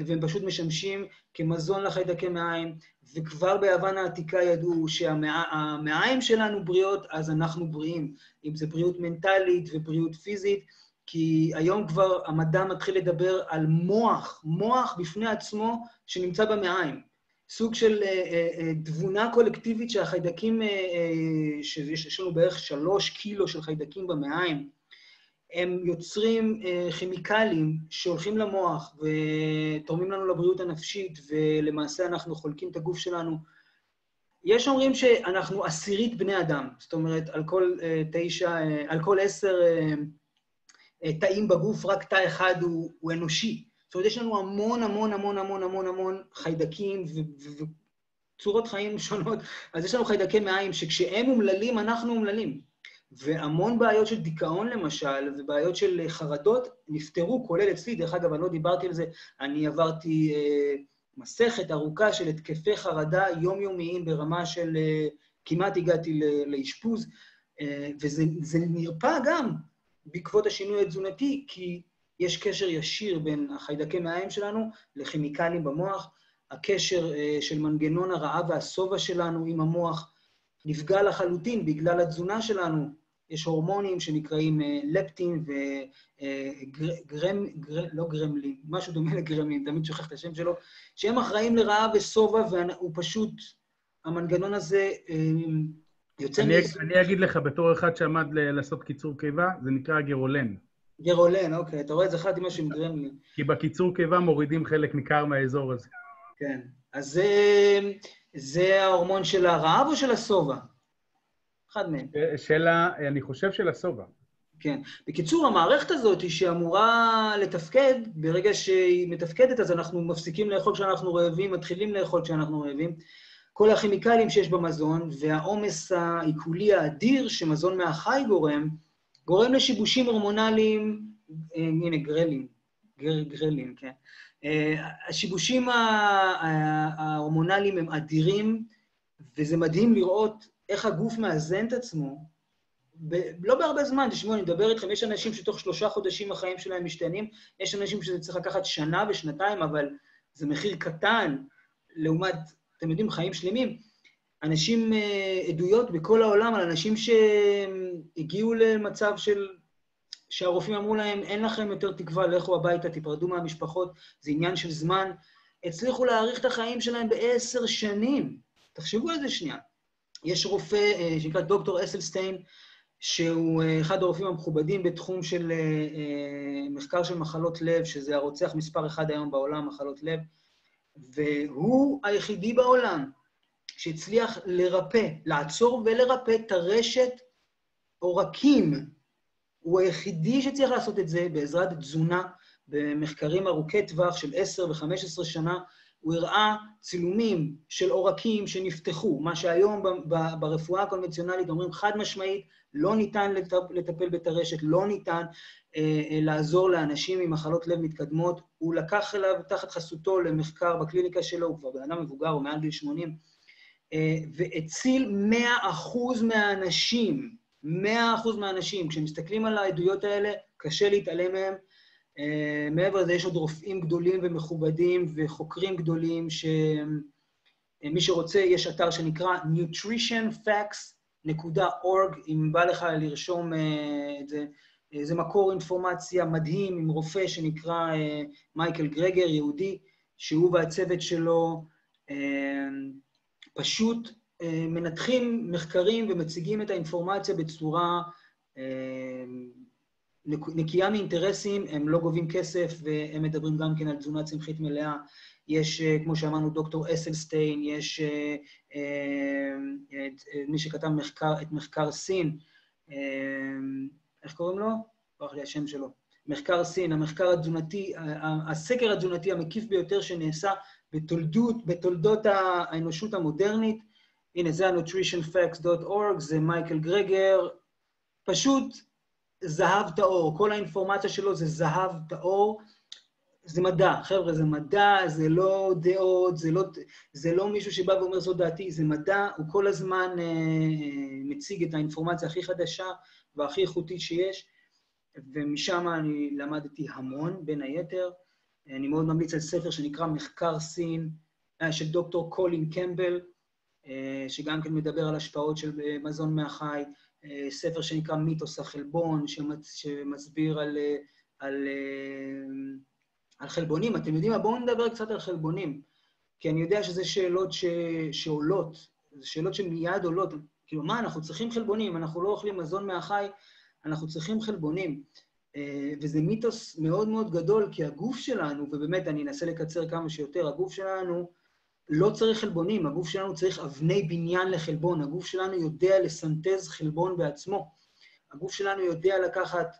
והם פשוט משמשים כמזון לחיידקי מעיים, וכבר ביוון העתיקה ידעו שהמעיים שלנו בריאות, אז אנחנו בריאים. אם זה בריאות מנטלית ובריאות פיזית, כי היום כבר המדע מתחיל לדבר על מוח בפני עצמו שנמצא במעיים. סוג של תבונה קולקטיבית שהחיידקים, שיש לנו בערך 3 קילו של חיידקים במעיים, הם יוצרים כימיקלים שהולכים למוח ותורמים לנו לבריאות הנפשית, ולמעשה אנחנו חולקים את הגוף שלנו. יש אומרים שאנחנו 10 בני אדם, זאת אומרת, על כל 10 תאים בגוף, רק תא אחד הוא אנושי. זאת אומרת, יש לנו המון חיידקים וצורות חיים שונות. אז יש לנו חיידקי מעיים שכשהם אומללים, אנחנו אומללים. והמון בעיות של דיכאון למשל, ובעיות של חרדות נפטרו, כולל אצלי. דרך אגב, אני לא דיברתי על זה, אני עברתי מסכת ארוכה של התקפי חרדה יומיומיים ברמה של כמעט הגעתי לאשפוז, וזה נרפא גם בעקבות השינוי התזונתי, כי יש קשר ישיר בין החיידקי מעיים שלנו לכימיקלים במוח. הקשר של מנגנון הרעב והסובה שלנו עם המוח נפגע לחלוטין בגלל התזונה שלנו. יש הורמונים שנקראים לפטין לא גרמלין, משהו דומה לגרמלין, תמיד שוכח את השם שלו, שהם אחראים לרעב וסובה, והוא פשוט, המנגנון הזה יוצא... אני אגיד לך, בתור אחד שעמד לעשות קיצור קיבה, זה נקרא גרולן. גרולן, אוקיי, אתה רואה את זה אחד עם משהו עם גרמלין. כי בקיצור קיבה מורידים חלק ניכר מהאזור הזה. כן, אז זה ההורמון של הרעב או של הסובה? אחד מהם. אני חושב של הסובה. כן. בקיצור, המערכת הזאת היא שאמורה לתפקד, ברגע שהיא מתפקדת, אז אנחנו מפסיקים לאכול כשאנחנו רעבים, מתחילים לאכול כשאנחנו רעבים. כל הכימיקלים שיש במזון, והעומס העיכולי האדיר שמזון מהחי גורם לשיבושים הורמונליים, הנה גרלין, כן. השיבושים ההורמונליים הם אדירים, וזה מדהים לראות איך הגוף מאזן את עצמו, לא בהרבה זמן, תשמעו, אני מדבר איתכם, יש אנשים שתוך 3 חודשים החיים שלהם משתנים, יש אנשים שזה צריך לקחת 1 שנה ו2, אבל זה מחיר קטן, לעומת, אתם יודעים, חיים שלמים. אנשים, עדויות בכל העולם על אנשים שהגיעו למצב שהרופאים אמרו להם, אין לכם יותר תקווה, לכו הביתה, תיפרדו מהמשפחות, זה עניין של זמן. הצליחו להאריך את החיים שלהם ב10 שנים. תחשבו על זה שנייה. יש רופא שנקרא דוקטור אסלסטיין, שהוא אחד הרופאים המכובדים בתחום של מחקר של מחלות לב, שזה הרוצח מספר 1 היום בעולם, מחלות לב, והוא היחידי בעולם שהצליח לרפא, לעצור ולרפא טרשת עורקים. הוא היחידי שצריך לעשות את זה בעזרת תזונה, במחקרים ארוכי טווח של 10 ו-15 שנה, הוא הראה צילומים של עורקים שנפתחו, מה שהיום ברפואה הקונבנציונלית אומרים חד משמעית, לא ניתן לטפל בטרשת, לא ניתן לעזור לאנשים עם מחלות לב מתקדמות. הוא לקח אליו תחת חסותו למחקר בקליניקה שלו, הוא כבר בן אדם מבוגר, הוא מעל גיל 80, והציל 100% מהאנשים, 100% מהאנשים. כשמסתכלים על העדויות האלה, קשה להתעלם מהם. מעבר לזה יש עוד רופאים גדולים ומכובדים וחוקרים גדולים, שמי שרוצה, יש אתר שנקרא nutritionfacts.org, אם בא לך לרשום את זה, זה מקור אינפורמציה מדהים עם רופא שנקרא מייקל גרגר, יהודי, שהוא והצוות שלו פשוט מנתחים מחקרים ומציגים את האינפורמציה בצורה נקייה מאינטרסים, הם לא גובים כסף והם מדברים גם כן על תזונה צמחית מלאה. יש, כמו שאמרנו, דוקטור אסלסטיין, יש מי שכתב את מחקר סין, איך קוראים לו? ברח לי השם שלו. מחקר סין, המחקר התזונתי, הסקר התזונתי המקיף ביותר שנעשה בתולדות האנושות המודרנית. הנה, זה nutritionfacts.org, זה מייקל גרגר, פשוט זהב טהור, כל האינפורמציה שלו זה זהב טהור, זה מדע, חבר'ה, זה מדע, זה לא דעות, זה לא מישהו שבא ואומר זו דעתי, זה מדע, הוא כל הזמן מציג את האינפורמציה הכי חדשה והכי איכותית שיש, ומשם אני למדתי המון, בין היתר. אני מאוד ממליץ על ספר שנקרא מחקר סין, של דוקטור קולין קמבל, שגם כן מדבר על השפעות של מזון מהחי, ספר שנקרא מיתוס החלבון, שמסביר על חלבונים. אתם יודעים מה? בואו נדבר קצת על חלבונים, כי אני יודע שזה שאלות שעולות, זה שאלות שמיד עולות. כאילו, מה, אנחנו צריכים חלבונים, אנחנו לא אוכלים מזון מהחי, אנחנו צריכים חלבונים. וזה מיתוס מאוד מאוד גדול, כי הגוף שלנו, ובאמת אני אנסה לקצר כמה שיותר, הגוף שלנו לא צריך חלבונים, הגוף שלנו צריך אבני בניין לחלבון, הגוף שלנו יודע לסנטז חלבון בעצמו, הגוף שלנו יודע לקחת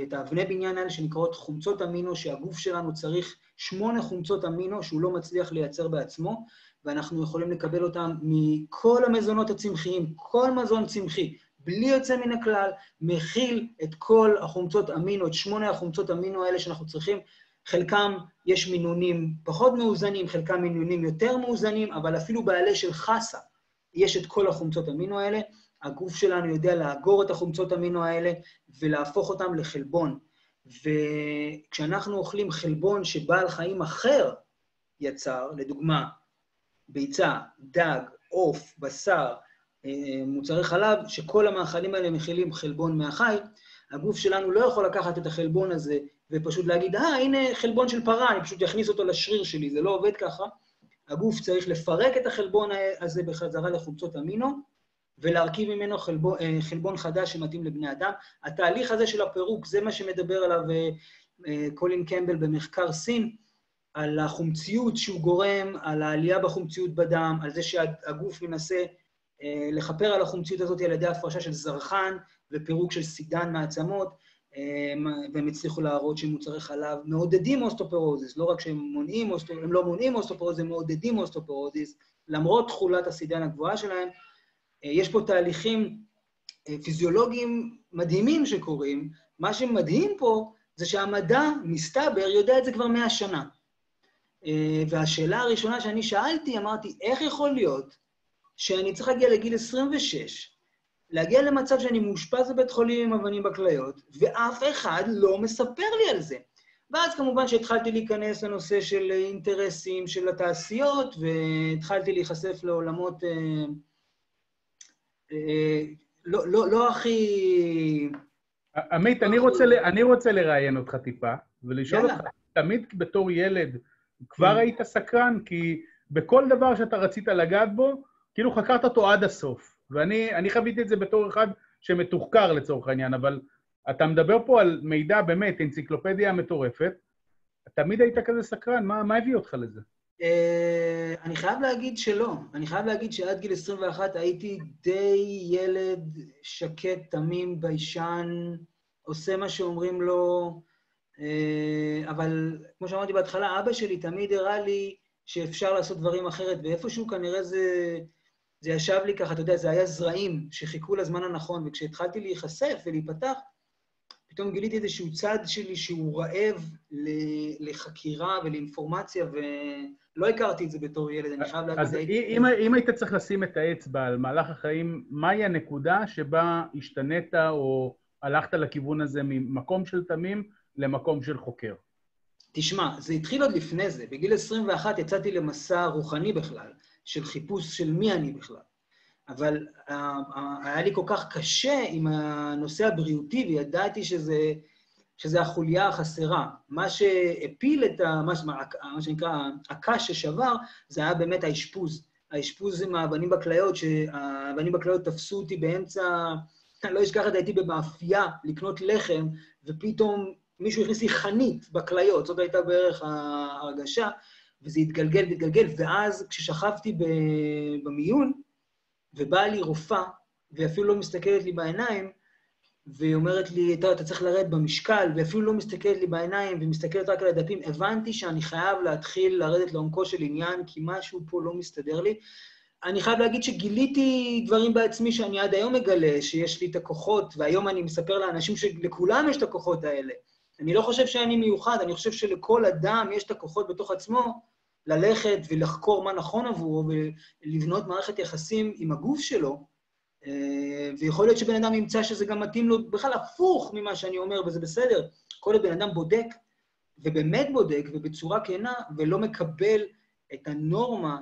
את האבני בניין האלה שנקראות חומצות אמינו, שהגוף שלנו צריך 8 חומצות אמינו שהוא לא מצליח לייצר בעצמו, ואנחנו יכולים לקבל אותם מכל המזונות הצמחיים, כל מזון צמחי, בלי יוצא מן הכלל, מכיל את כל החומצות אמינו, את 8 החומצות אמינו האלה שאנחנו צריכים. חלקם יש מינונים פחות מאוזנים, חלקם מינונים יותר מאוזנים, אבל אפילו בעלי של חסה יש את כל החומצות אמינו האלה. הגוף שלנו יודע לאגור את החומצות אמינו האלה ולהפוך אותם לחלבון. וכשאנחנו אוכלים חלבון שבעל חיים אחר יצר, לדוגמה, ביצה, דג, עוף, בשר, מוצרי חלב, שכל המאכלים האלה מכילים חלבון מהחי, הגוף שלנו לא יכול לקחת את החלבון הזה ופשוט להגיד, הנה חלבון של פרה, אני פשוט אכניס אותו לשריר שלי, זה לא עובד ככה. הגוף צריך לפרק את החלבון הזה בחזרה לחומצות אמינו, ולהרכיב ממנו חלבון חדש שמתאים לבני אדם. התהליך הזה של הפירוק, זה מה שמדבר עליו קולין קמבל במחקר סין, על החומציות שהוא גורם, על העלייה בחומציות בדם, על זה שהגוף מנסה לחפר על החומציות הזאת על ידי הפרשה של זרחן ופירוק של סידן מעצמות, והם הצליחו להראות שמוצרי חלב מעודדים אוסטאופורוזיס, לא רק שהם לא מונעים אוסטאופורוזיס, הם מעודדים אוסטאופורוזיס, למרות תכולת הסידן הגבוהה שלהם. יש פה תהליכים פיזיולוגיים מדהימים שקורים. מה שמדהים פה זה שהמדע, מסתבר, יודע את זה כבר 100 שנה. והשאלה הראשונה שאני שאלתי, אמרתי, איך יכול להיות שאני צריך להגיע לגיל 26, להגיע למצב שאני מאושפז בבית חולים עם אבנים בכליות, ואף אחד לא מספר לי על זה. ואז כמובן שהתחלתי להיכנס לנושא של אינטרסים של התעשיות, והתחלתי להיחשף לעולמות לא הכי... עמית, אני רוצה לראיין אותך טיפה, ולשאול אותך, תמיד בתור ילד, כבר היית סקרן, כי בכל דבר שאתה רצית לגעת בו, כאילו חקרת אותו עד הסוף. ואני חוויתי את זה בתור אחד שמתוחקר לצורך העניין, אבל אתה מדבר פה על מידע באמת, אנציקלופדיה מטורפת, תמיד היית כזה סקרן, מה הביא אותך לזה? אני חייב להגיד שלא. אני חייב להגיד שעד גיל 21 הייתי די ילד שקט, תמים, ביישן, עושה מה שאומרים לו, אבל כמו שאמרתי בהתחלה, אבא שלי תמיד הראה לי שאפשר לעשות דברים אחרת, ואיפשהו כנראה זה ישב לי ככה, אתה יודע, זה היה זרעים שחיכו לזמן הנכון, וכשהתחלתי להיחשף ולהיפתח, פתאום גיליתי איזשהו צד שלי שהוא רעב לחקירה ולאינפורמציה, ולא הכרתי את זה בתור ילד, אני חייב להגיד... אז אם היית צריך לשים את האצבע על מהלך החיים, מהי הנקודה שבה השתנית או הלכת לכיוון הזה ממקום של תמים למקום של חוקר? תשמע, זה התחיל עוד לפני זה. בגיל 21 יצאתי למסע רוחני בכלל, של חיפוש של מי אני בכלל. אבל היה לי כל כך קשה עם הנושא הבריאותי, וידעתי שזה החוליה החסרה. מה שהפיל את מה שנקרא, הקש ששבר, זה היה באמת האשפוז. האשפוז עם האבנים בכליות, שהאבנים בכליות תפסו אותי באמצע, אני לא אשכח את הייתי במאפייה לקנות לחם, ופתאום מישהו הכניס לי חנית בכליות, זאת הייתה בערך ההרגשה, וזה התגלגל והתגלגל, ואז כששכבתי במיון, ובאה לי רופאה, ואפילו לא מסתכלת לי בעיניים, והיא אומרת לי, אתה צריך לרדת במשקל, ואפילו לא מסתכלת לי בעיניים, ומסתכלת רק על הדפים, הבנתי שאני חייב להתחיל לרדת לעומקו של עניין, כי משהו פה לא מסתדר לי. אני חייב להגיד שגיליתי דברים בעצמי שאני עד היום מגלה, שיש לי את הכוחות, והיום אני מספר לאנשים שלכולם יש את הכוחות האלה. אני לא חושב שאני מיוחד, אני חושב שלכל אדם יש את הכוחות בתוך עצמו, ללכת ולחקור מה נכון עבורו, ולבנות מערכת יחסים עם הגוף שלו, ויכול להיות שבן אדם ימצא שזה גם מתאים לו בכלל הפוך ממה שאני אומר, וזה בסדר. כל בן אדם בודק, ובאמת בודק, ובצורה כנה, ולא מקבל את הנורמה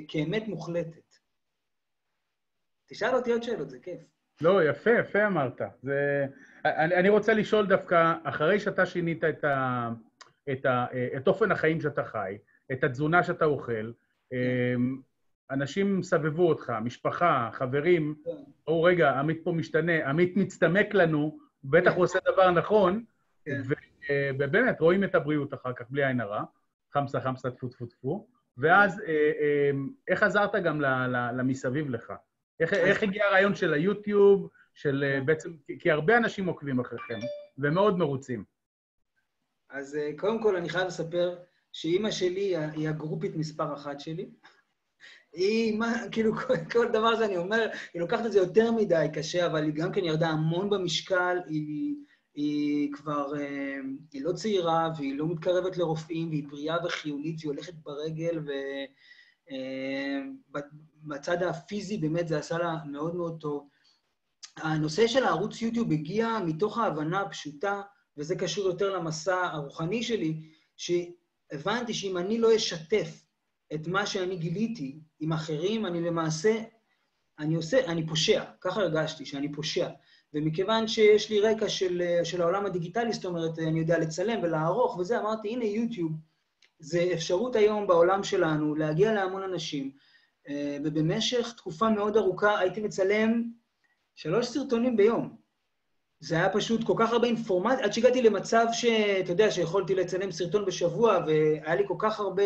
כאמת מוחלטת. תשאל אותי עוד שאלות, זה כיף. לא, יפה, יפה אמרת. אני רוצה לשאול דווקא, אחרי שאתה שינית את אופן החיים שאתה חי, את התזונה שאתה אוכל, אנשים סבבו אותך, משפחה, חברים, או רגע, עמית פה משתנה, עמית מצטמק לנו, בטח הוא עושה דבר נכון, ובאמת רואים את הבריאות אחר כך, בלי עין הרע, חמסה, חמסה, טפו, טפו, טפו, ואז איך עזרת גם למסביב לך? איך הגיע הרעיון של היוטיוב, של בעצם, כי הרבה אנשים עוקבים אחריכם, ומאוד מרוצים. אז קודם כל אני חייב לספר שאימא שלי היא הגרופית מספר אחת שלי. היא, כאילו, כל דבר שאני אומר, היא לוקחת את זה יותר מדי קשה, אבל היא גם כן ירדה המון במשקל, היא כבר, היא לא צעירה, והיא לא מתקרבת לרופאים, והיא בריאה וחיונית, והיא הולכת ברגל, ובצד הפיזי באמת זה עשה לה מאוד מאוד טוב. הנושא של הערוץ יוטיוב הגיע מתוך ההבנה הפשוטה, וזה קשור יותר למסע הרוחני שלי, שהבנתי שאם אני לא אשתף את מה שאני גיליתי עם אחרים, אני למעשה, אני פושע. ככה הרגשתי, שאני פושע. ומכיוון שיש לי רקע של העולם הדיגיטלי, זאת אומרת, אני יודע לצלם ולערוך וזה, אמרתי, הנה יוטיוב, זה אפשרות היום בעולם שלנו להגיע להמון אנשים, ובמשך תקופה מאוד ארוכה הייתי מצלם 3 סרטונים ביום. זה היה פשוט כל כך הרבה אינפורמציה, עד שהגעתי למצב שאתה יודע, שיכולתי לצלם סרטון בשבוע, והיה לי כל כך הרבה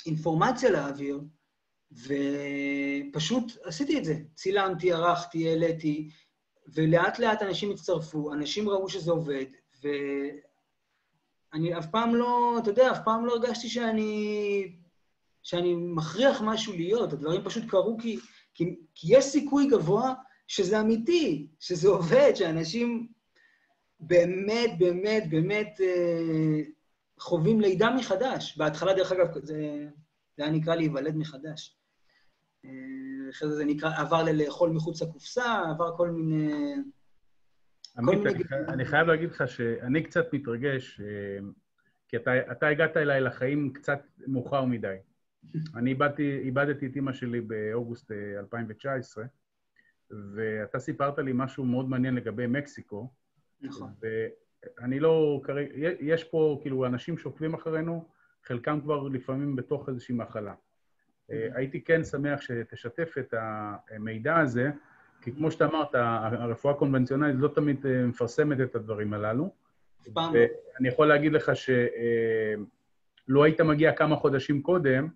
אינפורמציה להעביר, ופשוט עשיתי את זה. צילמתי, ערכתי, העליתי, ולאט לאט אנשים הצטרפו, אנשים ראו שזה עובד, ואני אף פעם לא, אתה יודע, אף פעם לא הרגשתי שאני מכריח משהו להיות, הדברים פשוט קרו כי יש סיכוי גבוה שזה אמיתי, שזה עובד, שאנשים באמת, באמת, באמת חווים לידה מחדש. בהתחלה, דרך אגב, זה היה נקרא להיוולד מחדש. אחרי זה נקרא, עבר לאכול מחוץ לקופסה, עבר כל מיני... עמית, אני חייב להגיד לך שאני קצת מתרגש, כי אתה הגעת אליי לחיים קצת מאוחר מדי. אני איבדתי את אמא שלי באוגוסט 2019, ואתה סיפרת לי משהו מאוד מעניין לגבי מקסיקו. נכון. ואני לא, יש פה כאילו אנשים שעוקבים אחרינו, חלקם כבר לפעמים בתוך איזושהי מחלה. הייתי כן שמח שתשתף את המידע הזה, כי כמו שאתה אמרת, הרפואה הקונבנציונלית לא תמיד מפרסמת את הדברים הללו. ואני יכול להגיד לך שלא היית מגיע כמה חודשים קודם,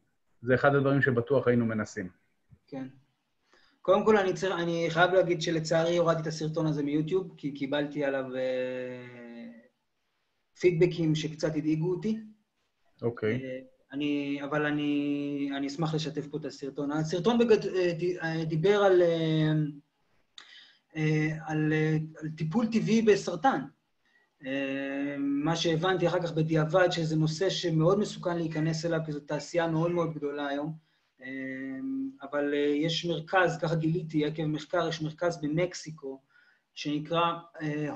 זה אחד הדברים שבטוח היינו מנסים. כן. קודם כל, אני חייב להגיד שלצערי הורדתי את הסרטון הזה מיוטיוב, כי קיבלתי עליו פידבקים שקצת הדאיגו אותי. אוקיי. אבל אני אשמח לשתף פה את הסרטון. הסרטון דיבר על טיפול טבעי בסרטן. מה שהבנתי אחר כך בדיעבד, שזה נושא שמאוד מסוכן להיכנס אליו, כי זו תעשייה מאוד מאוד גדולה היום, אבל יש מרכז, ככה גיליתי, עקב מחקר, יש מרכז במקסיקו, שנקרא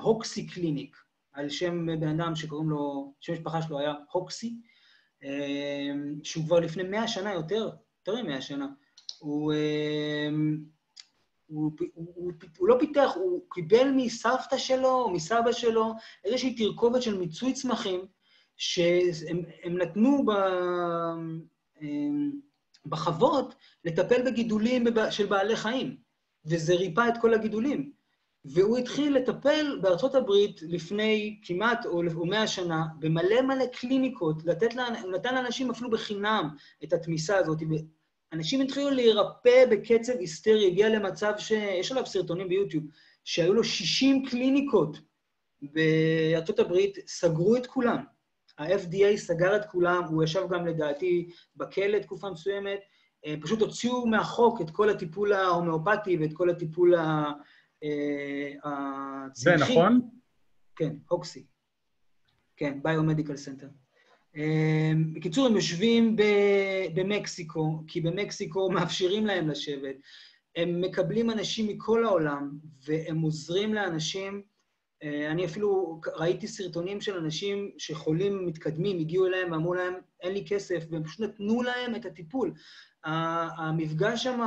הוקסי קליניק, על שם בן אדם שקוראים לו, שם משפחה שלו היה הוקסי, שהוא כבר לפני 100 שנה, יותר מ-100 שנה, הוא לא פיתח, הוא קיבל מסבתא שלו, מסבא שלו, איזושהי תרכובת של מיצוי צמחים, שהם נתנו בחוות לטפל בגידולים של בעלי חיים, וזה ריפא את כל הגידולים. והוא התחיל לטפל בארצות הברית לפני כמעט או 100 שנה, במלא קליניקות, הוא נתן לאנשים אפילו בחינם את התמיסה הזאת, אנשים התחילו להירפא בקצב היסטרי, הגיע למצב שיש עליו סרטונים ביוטיוב, שהיו לו 60 קליניקות בארצות הברית, סגרו את כולם. ה-FDA סגר את כולם, הוא ישב גם לדעתי בכלא תקופה מסוימת, פשוט הוציאו מהחוק את כל הטיפול ההומאופתי ואת כל הטיפול הצמחי. זה נכון? כן, הוקסי. כן, ביומדיקל סנטר. בקיצור, הם יושבים במקסיקו, כי במקסיקו מאפשרים להם לשבת. הם מקבלים אנשים מכל העולם, והם עוזרים לאנשים. אני אפילו ראיתי סרטונים של אנשים שחולים מתקדמים, הגיעו אליהם ואמרו להם, אין לי כסף, והם פשוט נתנו להם את הטיפול. המפגש שם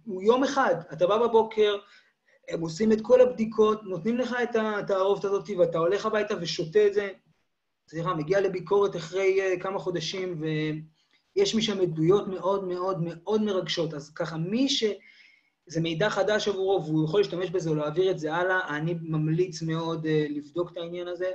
הוא יום אחד, אתה בא בבוקר, הם עושים את כל הבדיקות, נותנים לך את התערובת הזאת, ואתה הולך הביתה ושותה את זה, סליחה, מגיע לביקורת אחרי כמה חודשים, ויש משם עדויות מאוד מאוד מאוד מרגשות. אז ככה, זה מידע חדש עבורו, והוא יכול להשתמש בזה או להעביר את זה הלאה, אני ממליץ מאוד לבדוק את העניין הזה.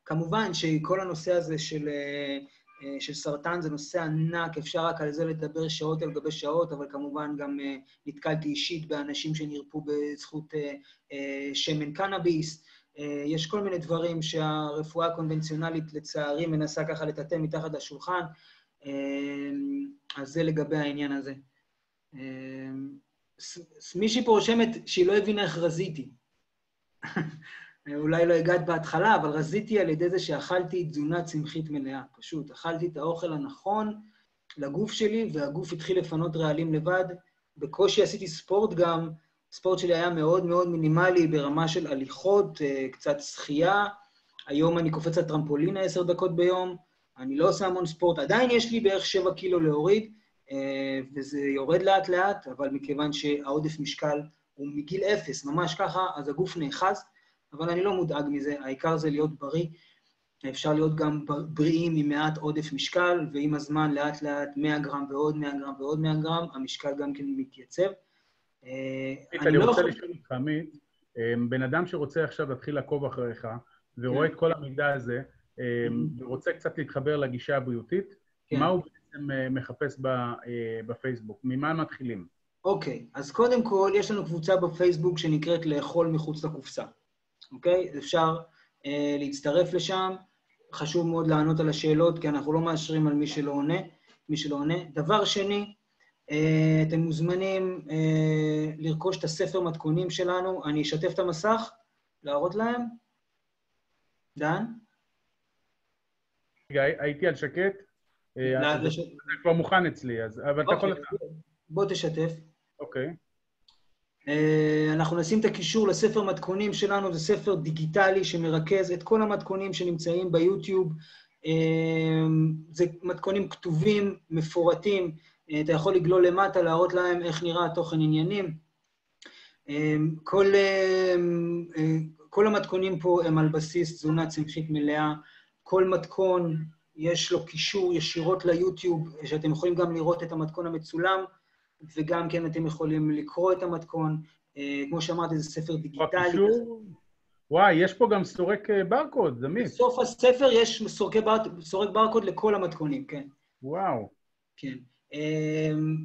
כמובן שכל הנושא הזה של סרטן זה נושא ענק, אפשר רק על זה לדבר שעות על גבי שעות, אבל כמובן גם נתקלתי אישית באנשים שנרפו בזכות שמן קנאביס, יש כל מיני דברים שהרפואה הקונבנציונלית לצערי מנסה ככה לטאטא מתחת לשולחן, אז זה לגבי העניין הזה. מישהי פה רושמת שהיא לא הבינה איך רזיתי. אולי לא הגעת בהתחלה, אבל רזיתי על ידי זה שאכלתי תזונה צמחית מלאה. פשוט, אכלתי את האוכל הנכון לגוף שלי, והגוף התחיל לפנות רעלים לבד. בקושי עשיתי ספורט גם, הספורט שלי היה מאוד מאוד מינימלי ברמה של הליכות, קצת שחייה. היום אני קופץ לטרמפולינה 10 דקות ביום, אני לא עושה המון ספורט, עדיין יש לי בערך 7 קילו להוריד, וזה יורד לאט לאט, אבל מכיוון שהעודף משקל הוא מגיל 0, ממש ככה, אז הגוף נאחז, אבל אני לא מודאג מזה, העיקר זה להיות בריא, אפשר להיות גם בריאים עם מעט עודף משקל, ועם הזמן לאט לאט 100 גרם ועוד 100 גרם ועוד 100 גרם, המשקל גם כן מתייצב. אני רוצה לשאול אותך, עמית, בן אדם שרוצה עכשיו להתחיל לעקוב אחריך, ורואה את כל המידע הזה, ורוצה קצת להתחבר לגישה הבריאותית, מה הוא בעצם מחפש בפייסבוק? ממה מתחילים? אוקיי, אז קודם כל, יש לנו קבוצה בפייסבוק שנקראת לאכול מחוץ לקופסה. אוקיי? אפשר להצטרף לשם, חשוב מאוד לענות על השאלות, כי אנחנו לא מאשרים על מי שלא עונה. דבר שני, אתם מוזמנים לרכוש את הספר מתכונים שלנו, אני אשתף את המסך, להראות להם. דן? רגע, הייתי על שקט, זה כבר מוכן אצלי, אבל אתה יכול... בוא תשתף. אוקיי. אנחנו נשים את הקישור לספר מתכונים שלנו, זה ספר דיגיטלי שמרכז את כל המתכונים שנמצאים ביוטיוב, זה מתכונים כתובים, מפורטים, אתה יכול לגלול למטה, להראות להם איך נראה התוכן עניינים. כל המתכונים פה הם על בסיס תזונה צמחית מלאה, כל מתכון יש לו קישור ישירות ליוטיוב, שאתם יכולים גם לראות את המתכון המצולם, וגם כן אתם יכולים לקרוא את המתכון. כמו שאמרתי, זה ספר דיגיטלי. וואי, יש פה גם סורק ברקוד, זה מי? בסוף הספר יש סורק ברקוד לכל המתכונים, כן. וואו. כן.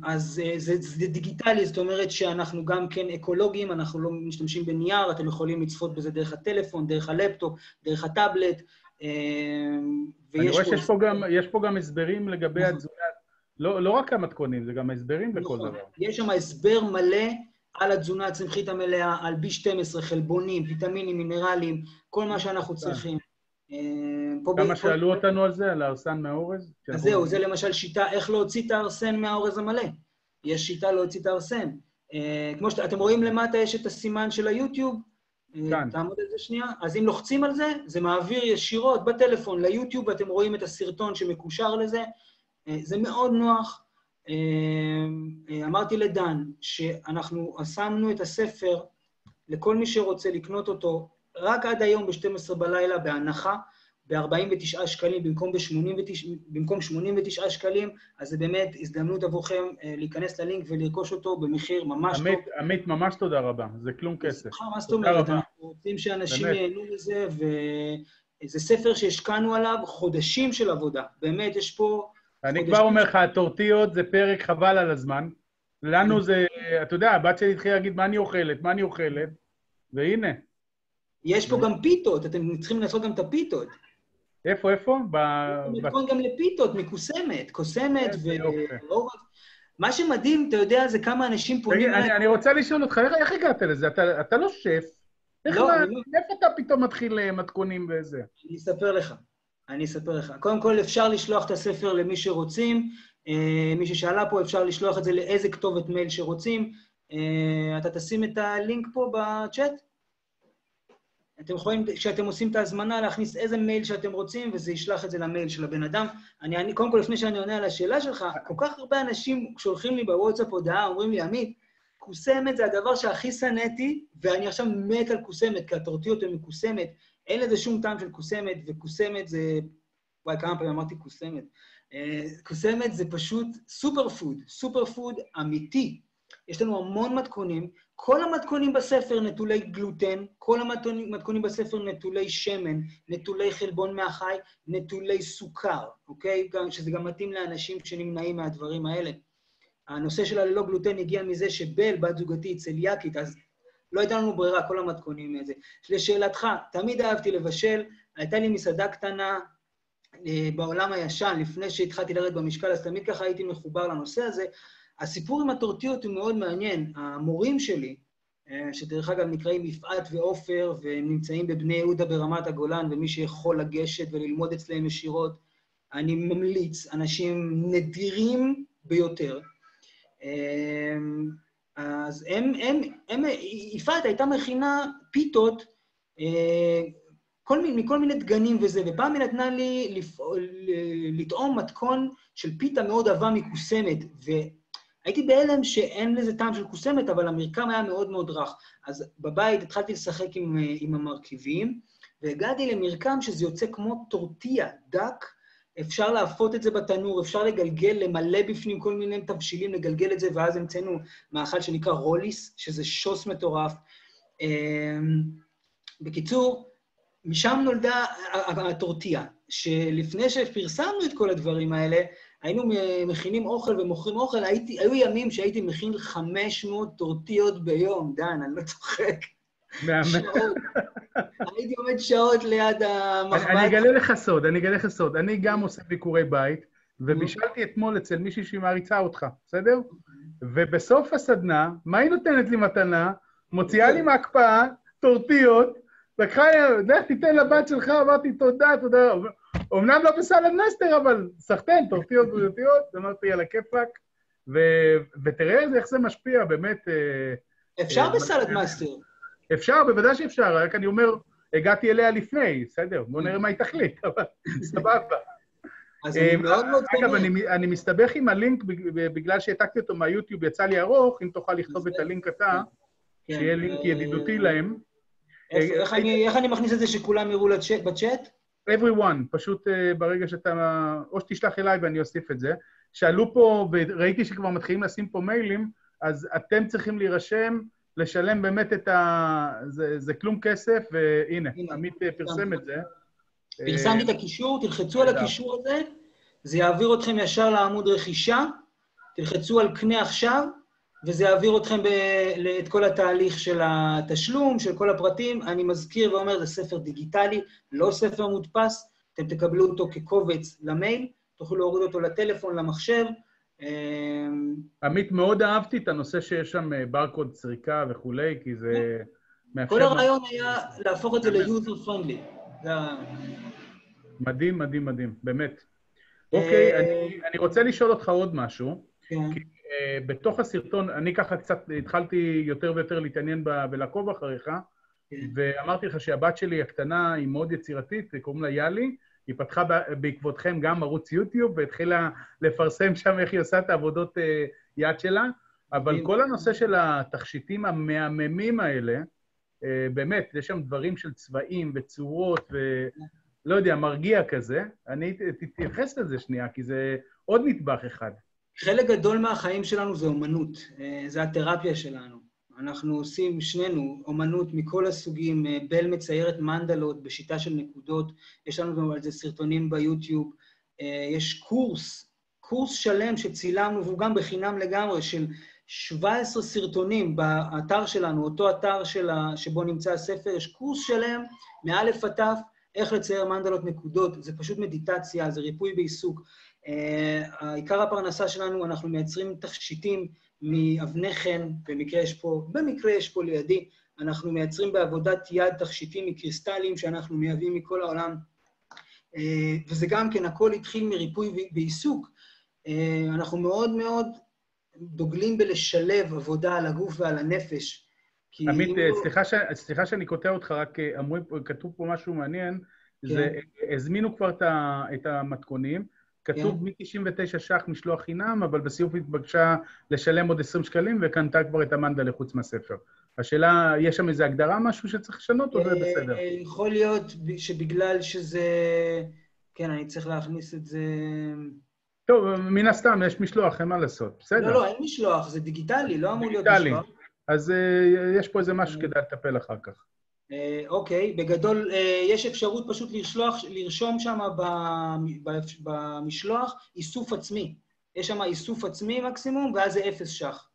אז זה דיגיטלי, זאת אומרת שאנחנו גם כן אקולוגיים, אנחנו לא משתמשים בנייר, אתם יכולים לצפות בזה דרך הטלפון, דרך הלפטופ, דרך הטאבלט. אני רואה שיש פה גם הסברים לגבי התזונה. לא רק המתכונים, זה גם הסברים לכל דבר. יש שם הסבר מלא על התזונה הצמחית המלאה, על B12, חלבונים, ויטמינים, מינרלים, כל מה שאנחנו צריכים. כמה שאלו אותנו על זה, על הארסן מהאורז? אז זהו, זה למשל שיטה איך להוציא את הארסן מהאורז המלא. יש שיטה להוציא את הארסן. כמו שאתם רואים למטה, יש את הסימן של היוטיוב, תעמוד על זה שנייה. אז אם לוחצים על זה, זה מעביר ישירות בטלפון ליוטיוב, ואתם רואים את הסרטון שמקושר לזה. זה מאוד נוח. אמרתי לדן שאנחנו שמנו את הספר לכל מי שרוצה לקנות אותו, רק עד היום ב-12 בלילה בהנחה, ב-49 שקלים במקום 89 שקלים, אז זה באמת הזדמנות עבורכם להיכנס ללינק ולרכוש אותו במחיר ממש טוב. עמית, ממש תודה רבה, זה כלום כסף. מה זאת אומרת, אנחנו רוצים שאנשים ייהנו מזה, וזה ספר שהשקענו עליו חודשים של עבודה. באמת, יש פה... אני כבר אומר לך, הטורטיות זה פרק חבל על הזמן. לנו זה, אתה יודע, הבת שלי התחילה להגיד מה אני אוכלת, והנה. יש פה גם פיתות, אתם צריכים לעשות גם את הפיתות. איפה? מתכון גם לפיתות, מקוסמת, קוסמת ורוב... מה שמדהים, אתה יודע, זה כמה אנשים פונים... אני רוצה לשאול אותך, איך הגעת לזה? אתה לא שף. איפה אתה פתאום מתחיל מתכונים וזה? אני אספר לך. קודם כל, אפשר לשלוח את הספר למי שרוצים. מי ששאלה פה, אפשר לשלוח את זה לאיזה כתובת מייל שרוצים. אתה תשים את הלינק פה בצ'אט? אתם יכולים, כשאתם עושים את ההזמנה, להכניס איזה מייל שאתם רוצים, וזה ישלח את זה למייל של הבן אדם. קודם כל, לפני שאני עונה על השאלה שלך, כל כך הרבה אנשים שולחים לי בוואטסאפ הודעה, אומרים לי, עמית, קוסמת זה הדבר שהכי שנאתי, ואני עכשיו מת על קוסמת, כי הטורטיות הן מקוסמת, אין לזה שום טעם של קוסמת, וקוסמת זה... וואי, כמה פעמים אמרתי קוסמת. קוסמת זה פשוט סופר פוד אמיתי. יש לנו המון מתכונים, כל המתכונים בספר נטולי גלוטן, כל המתכונים בספר נטולי שמן, נטולי חלבון מהחי, נטולי סוכר, אוקיי? שזה גם מתאים לאנשים שנמנעים מהדברים האלה. הנושא של הלא גלוטן הגיע מזה שבל, בת זוגתי, צליאקית, אז לא הייתה לנו ברירה, כל המתכונים מזה. לשאלתך, תמיד אהבתי לבשל, הייתה לי מסעדה קטנה בעולם הישן, לפני שהתחלתי לרדת במשקל, אז תמיד ככה הייתי מחובר לנושא הזה. הסיפור עם הטורטיות הוא מאוד מעניין. המורים שלי, שדרך אגב נקראים יפעת ועופר, והם נמצאים בבני יהודה ברמת הגולן, ומי שיכול לגשת וללמוד אצלהם ישירות, אני ממליץ, אנשים נדירים ביותר. אז יפעת הייתה מכינה פיתות, מכל מיני דגנים וזה, ופעם היא נתנה לי לטעום מתכון של פיתה מאוד עבה מקוסמת, והייתי בהלם שאין לזה טעם של קוסמת, אבל המרקם היה מאוד מאוד רך. אז בבית התחלתי לשחק עם המרכיבים, והגעתי למרקם שזה יוצא כמו טורטיה, דק, אפשר להפות את זה בתנור, אפשר לגלגל, למלא בפנים כל מיני תבשילים, לגלגל את זה, ואז המצאנו מאכל שנקרא רוליס, שזה שוס מטורף. בקיצור, משם נולדה הטורטיה, שלפני שפרסמנו את כל הדברים האלה, היינו מכינים אוכל ומוכרים אוכל, היו ימים שהייתי מכין 500 טורטיות ביום, דן, אני לא צוחק. שעות. הייתי עומד שעות ליד המחבת. אני אגלה לך סוד. אני גם עושה ביקורי בית, ובישלתי אתמול אצל מישהי שהיא מעריצה אותך, בסדר? ובסוף הסדנה, מה היא נותנת לי מתנה? מוציאה לי מהקפאה, טורטיות, לקחה לי, תיתן לבת שלך, אמרתי תודה. אמנם לא בסלד נסטר, אבל סחטן, טורטיות בריאותיות, אמרתי על הכיפק, ותראה איך זה משפיע, באמת... אפשר בסלד נסטר. אפשר, בוודאי שאפשר, רק אני אומר, הגעתי אליה לפני, בסדר, בוא נראה מה היא תחליט, אבל סבבה. אז אני מאוד מאוד אגב, אני מסתבך עם הלינק, בגלל שהעתקתי אותו מהיוטיוב, יצא לי ארוך, אם תוכל לכתוב את הלינק אתה, שיהיה לינק ידידותי להם. איך אני מכניס את זה שכולם יראו בצ'אט? everyone, פשוט ברגע שאתה, או שתשלח אליי ואני אוסיף את זה. שאלו פה, וראיתי שכבר מתחילים לשים פה מיילים, אז אתם צריכים להירשם, לשלם באמת את זה כלום כסף, והנה, עמית פרסם את זה. פרסמתי את הקישור, תלחצו על הקישור הזה, זה יעביר אתכם ישר לעמוד רכישה, תלחצו על קנה עכשיו, וזה יעביר אתכם את כל התהליך של התשלום, של כל הפרטים. אני מזכיר ואומר, זה ספר דיגיטלי, לא ספר מודפס, אתם תקבלו אותו כקובץ למייל, תוכלו להוריד אותו לטלפון, למחשב. עמית, מאוד אהבתי את הנושא שיש שם ברקוד סריקה וכולי, כי זה... כל הרעיון היה להפוך את זה ל-user friendly. מדהים, מדהים, מדהים, באמת. אוקיי, אני רוצה לשאול אותך עוד משהו. כן. כי בתוך הסרטון, אני ככה קצת התחלתי יותר ויותר להתעניין ולעקוב אחריך, ואמרתי לך שהבת שלי הקטנה היא מאוד יצירתית, קוראים לה יאלי, היא פתחה בעקבותכם גם ערוץ יוטיוב, והתחילה לפרסם שם איך היא עושה את העבודות יד שלה, אבל כל הנושא של התכשיטים המהממים האלה, באמת, יש שם דברים של צבעים וצורות, ולא יודע, מרגיע כזה. אני תתייחס לזה שנייה, כי זה עוד נדבך אחד. חלק גדול מהחיים שלנו זה אומנות, זה התרפיה שלנו. אנחנו עושים שנינו אומנות מכל הסוגים, בל מציירת מנדלות בשיטה של נקודות, יש לנו על זה סרטונים ביוטיוב, יש קורס שלם שצילמנו, והוא גם בחינם לגמרי, של 17 סרטונים באתר שלנו, אותו אתר שבו נמצא הספר, יש קורס שלם, מאלף עד תף, איך לצייר מנדלות נקודות, זה פשוט מדיטציה, זה ריפוי בעיסוק. העיקר הפרנסה שלנו, אנחנו מייצרים תכשיטים מאבני חן, במקרה יש פה לידי, אנחנו מייצרים בעבודת יד תכשיטים מקריסטלים שאנחנו מייבאים מכל העולם, וזה גם כן, הכל התחיל מריפוי בעיסוק. אנחנו מאוד מאוד דוגלים בלשלב עבודה על הגוף ועל הנפש. עמית, סליחה שאני קוטע אותך, רק כתוב פה משהו מעניין, הזמינו כבר את המתכונים, כתוב מ-99 ש"ח משלוח חינם, אבל בסיום התבקשה לשלם עוד 20 שקלים, וקנתה כבר את המנדלה לחוץ מהספר. השאלה, יש שם איזו הגדרה, משהו שצריך לשנות, או זה בסדר? יכול להיות שבגלל שזה... כן, אני צריך להכניס את זה... טוב, מן הסתם, יש משלוח, אין מה לעשות, בסדר. לא, אין משלוח, זה דיגיטלי, לא אמור להיות משלוח. אז יש פה איזה משהו כדאי לטפל אחר כך. אוקיי, בגדול, יש אפשרות פשוט לרשום שם במשלוח איסוף עצמי. יש שם איסוף עצמי מקסימום, ואז זה 0 ש"ח.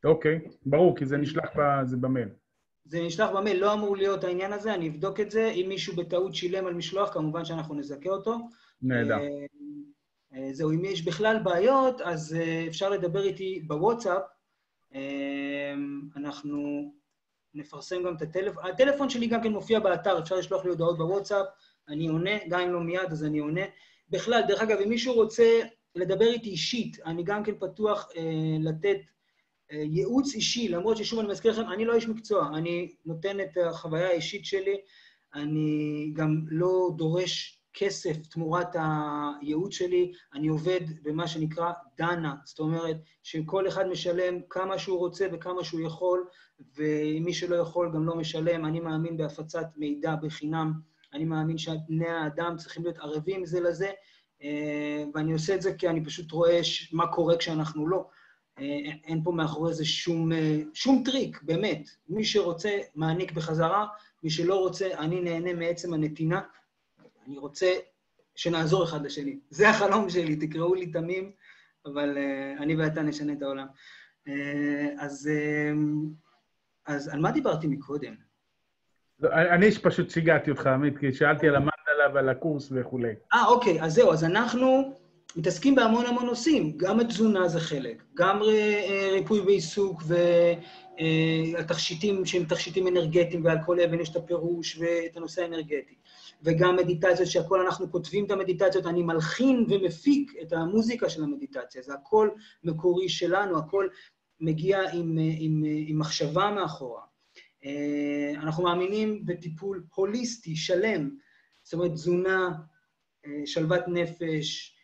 אוקיי, ברור, כי זה נשלח במייל. זה נשלח במייל, לא אמור להיות העניין הזה, אני אבדוק את זה. אם מישהו בטעות שילם על משלוח, כמובן שאנחנו נזכה אותו. נהדר. זהו, אם יש בכלל בעיות, אז אפשר לדבר איתי בוואטסאפ. אנחנו נפרסם גם את הטלפון. הטלפון שלי גם כן מופיע באתר, אפשר לשלוח לי הודעות בוואטסאפ, אני עונה, גם אם לא מיד, אז אני עונה. בכלל, דרך אגב, אם מישהו רוצה לדבר איתי אישית, אני גם כן פתוח לתת ייעוץ אישי, למרות ששוב אני מזכיר לכם, אני לא איש מקצוע, אני נותן את החוויה האישית שלי, אני גם לא דורש כסף תמורת הייעוץ שלי, אני עובד במה שנקרא דנה, זאת אומרת שכל אחד משלם כמה שהוא רוצה וכמה שהוא יכול, ומי שלא יכול גם לא משלם. אני מאמין בהפצת מידע בחינם, אני מאמין שבני האדם צריכים להיות ערבים זה לזה, ואני עושה את זה כי אני פשוט רואה מה קורה כשאנחנו לא. אין פה מאחורי זה שום טריק, באמת. מי שרוצה מעניק בחזרה, מי שלא רוצה, אני נהנה מעצם הנתינה, אני רוצה שנעזור אחד לשני. זה החלום שלי, תקראו לי תמים, אבל אני ואתה נשנה את העולם. אז על מה דיברתי מקודם? אני פשוט שיגעתי אותך, עמית, כי שאלתי על המנדלה ועל הקורס וכו'. אוקיי, אז זהו, אז אנחנו מתעסקים בהמון המון נושאים. גם התזונה זה חלק, גם ריפוי בעיסוק והתכשיטים שהם תכשיטים אנרגטיים, ועל כל אבן יש את הפירוש ואת הנושא האנרגטי. וגם מדיטציות, שהכל אנחנו כותבים את המדיטציות, אני מלחין ומפיק את המוזיקה של המדיטציה. זה הכל מקורי שלנו, הכל מגיע עם מחשבה מאחורה. אנחנו מאמינים בטיפול הוליסטי, שלם, זאת אומרת, תזונה, שלוות נפש,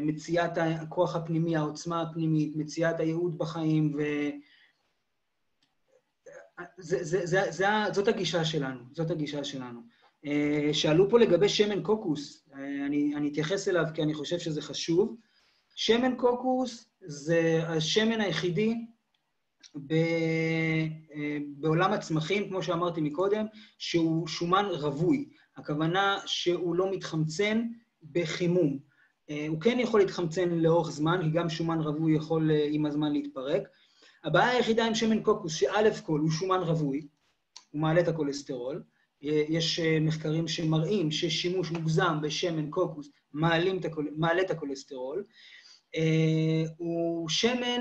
מציאת הכוח הפנימי, העוצמה הפנימית, מציאת הייעוד בחיים, זאת הגישה שלנו, זאת הגישה שלנו. שאלו פה לגבי שמן קוקוס, אני אתייחס אליו כי אני חושב שזה חשוב. שמן קוקוס זה השמן היחידי בעולם הצמחים, כמו שאמרתי מקודם, שהוא שומן רווי. הכוונה שהוא לא מתחמצן בחימום. הוא כן יכול להתחמצן לאורך זמן, כי גם שומן רווי יכול עם הזמן להתפרק. הבעיה היחידה עם שמן קוקוס, שא' כל הוא שומן רווי, הוא מעלה את הכולסטרול, יש מחקרים שמראים ששימוש מוגזם בשמן קוקוס מעלה את הכולסטרול. הוא שמן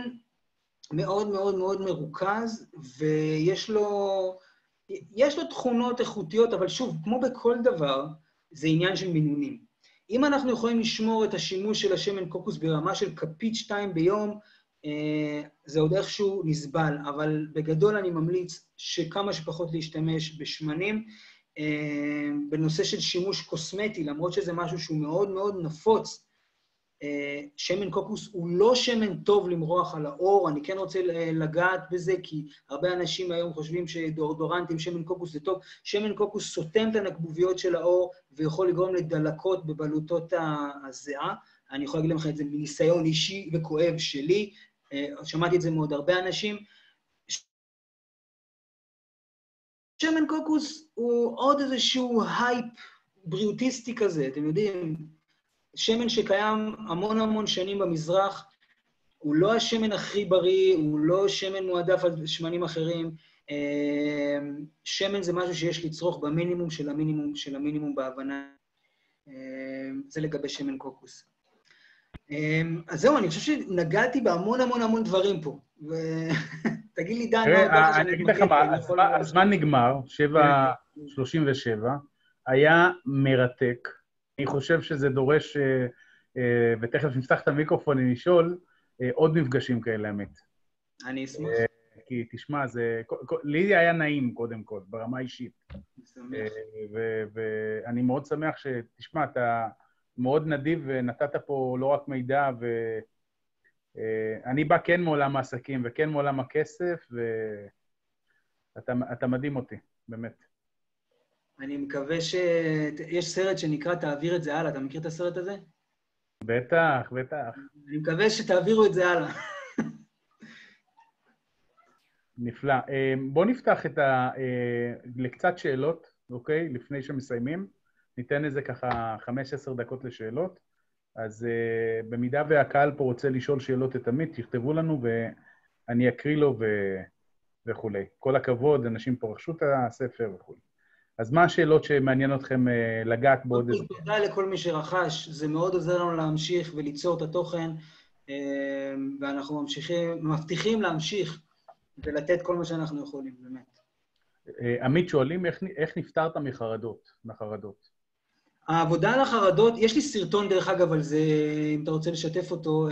מאוד מאוד מאוד מרוכז, ויש לו תכונות איכותיות, אבל שוב, כמו בכל דבר, זה עניין של מינונים. אם אנחנו יכולים לשמור את השימוש של השמן קוקוס ברמה של כפית 2 ביום, זה עוד איכשהו נסבל, אבל בגדול אני ממליץ שכמה שפחות להשתמש בשמנים. בנושא של שימוש קוסמטי, למרות שזה משהו שהוא מאוד מאוד נפוץ, שמן קוקוס הוא לא שמן טוב למרוח על האור, אני כן רוצה לגעת בזה, כי הרבה אנשים היום חושבים שדאודורנט עם שמן קוקוס זה טוב. שמן קוקוס סותם את הנקבוביות של האור, ויכול לגרום לדלקות בבלוטות הזיעה. אני יכול להגיד לכם את זה מניסיון אישי וכואב שלי, שמעתי את זה מאוד הרבה אנשים. שמן קוקוס הוא עוד איזשהו הייפ בריאוטיסטי כזה, אתם יודעים, שמן שקיים המון המון שנים במזרח, הוא לא השמן הכי בריא, הוא לא שמן מועדף על שמנים אחרים, שמן זה משהו שיש לצרוך במינימום של המינימום של המינימום בהבנה, זה לגבי שמן קוקוס. אז זהו, אני חושב שנגעתי בהמון המון המון דברים פה, תגיד לי, דן, אני אגיד לך מה, הזמן נגמר, 7:37, היה מרתק. אני חושב שזה דורש, ותכף נפתח את המיקרופון ונשאול, עוד מפגשים כאלה, האמת. אני אשמח. כי תשמע, לי היה נעים קודם כל, ברמה אישית. ואני מאוד שמח שתשמע, אתה מאוד נדיב ונתת פה לא רק מידע, אני בא כן מעולם העסקים וכן מעולם הכסף, ואתה מדהים אותי, באמת. אני מקווה יש סרט שנקרא תעביר את זה הלאה, אתה מכיר את הסרט הזה? בטח, בטח. אני מקווה שתעבירו את זה הלאה. נפלא. בוא נפתח לקצת שאלות, אוקיי? לפני שמסיימים. ניתן איזה ככה 5-10 דקות לשאלות. אז במידה והקהל פה רוצה לשאול שאלות את עמית, תכתבו לנו ואני אקריא לו וכולי. כל הכבוד, אנשים פה רכשו את הספר וכולי. אז מה השאלות שמעניין אתכם לגעת בעוד איזה? תודה לכל מי שרכש, זה מאוד עוזר לנו להמשיך וליצור את התוכן, ואנחנו מבטיחים להמשיך ולתת כל מה שאנחנו יכולים, באמת. עמית, שואלים איך נפטרת מחרדות? העבודה על החרדות, יש לי סרטון דרך אגב על זה, אם אתה רוצה לשתף אותו,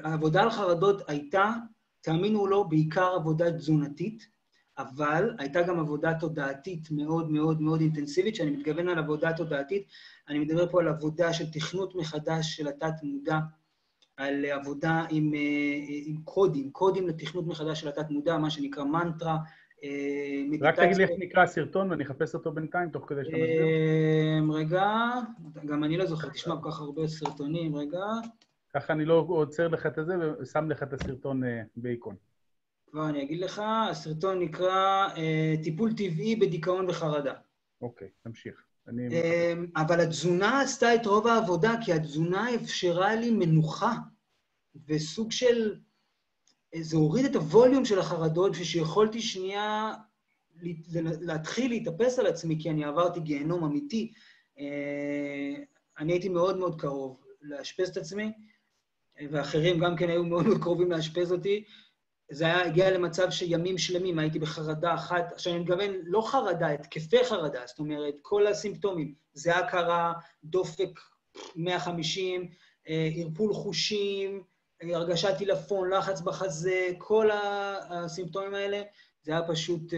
העבודה על החרדות הייתה, תאמינו או לא, בעיקר עבודה תזונתית, אבל הייתה גם עבודה תודעתית מאוד מאוד מאוד אינטנסיבית, שאני מתכוון על עבודה תודעתית, אני מדבר פה על עבודה של תכנות מחדש של התת-מודע, על עבודה עם קודים לתכנות מחדש של התת-מודע, מה שנקרא מנטרה, רק תגיד לי איך נקרא הסרטון, ואני אחפש אותו בינתיים, תוך כדי שאתה מסביר. רגע, גם אני לא זוכר, תשמע כל כך הרבה סרטונים, רגע. ככה אני לא עוצר לך את זה, ושם לך את הסרטון באיקון. כבר אני אגיד לך, הסרטון נקרא טיפול טבעי בדיכאון וחרדה. אוקיי, תמשיך. אבל התזונה עשתה את רוב העבודה, כי התזונה אפשרה לי מנוחה, וסוג של... זה הוריד את הווליום של החרדות, ושיכולתי שנייה להתחיל להתאפס על עצמי, כי אני עברתי גיהנום אמיתי. אני הייתי מאוד מאוד קרוב לאשפז את עצמי, ואחרים גם כן היו מאוד מאוד קרובים לאשפז אותי. זה הגיע למצב שימים שלמים, הייתי בחרדה אחת, עכשיו אני מתכוון, לא חרדה, התקפי חרדה, זאת אומרת, כל הסימפטומים, זה הכרה, דופק 150, ערפול חושים, הרגשת טלפון, לחץ בחזה, כל הסימפטומים האלה, זה היה פשוט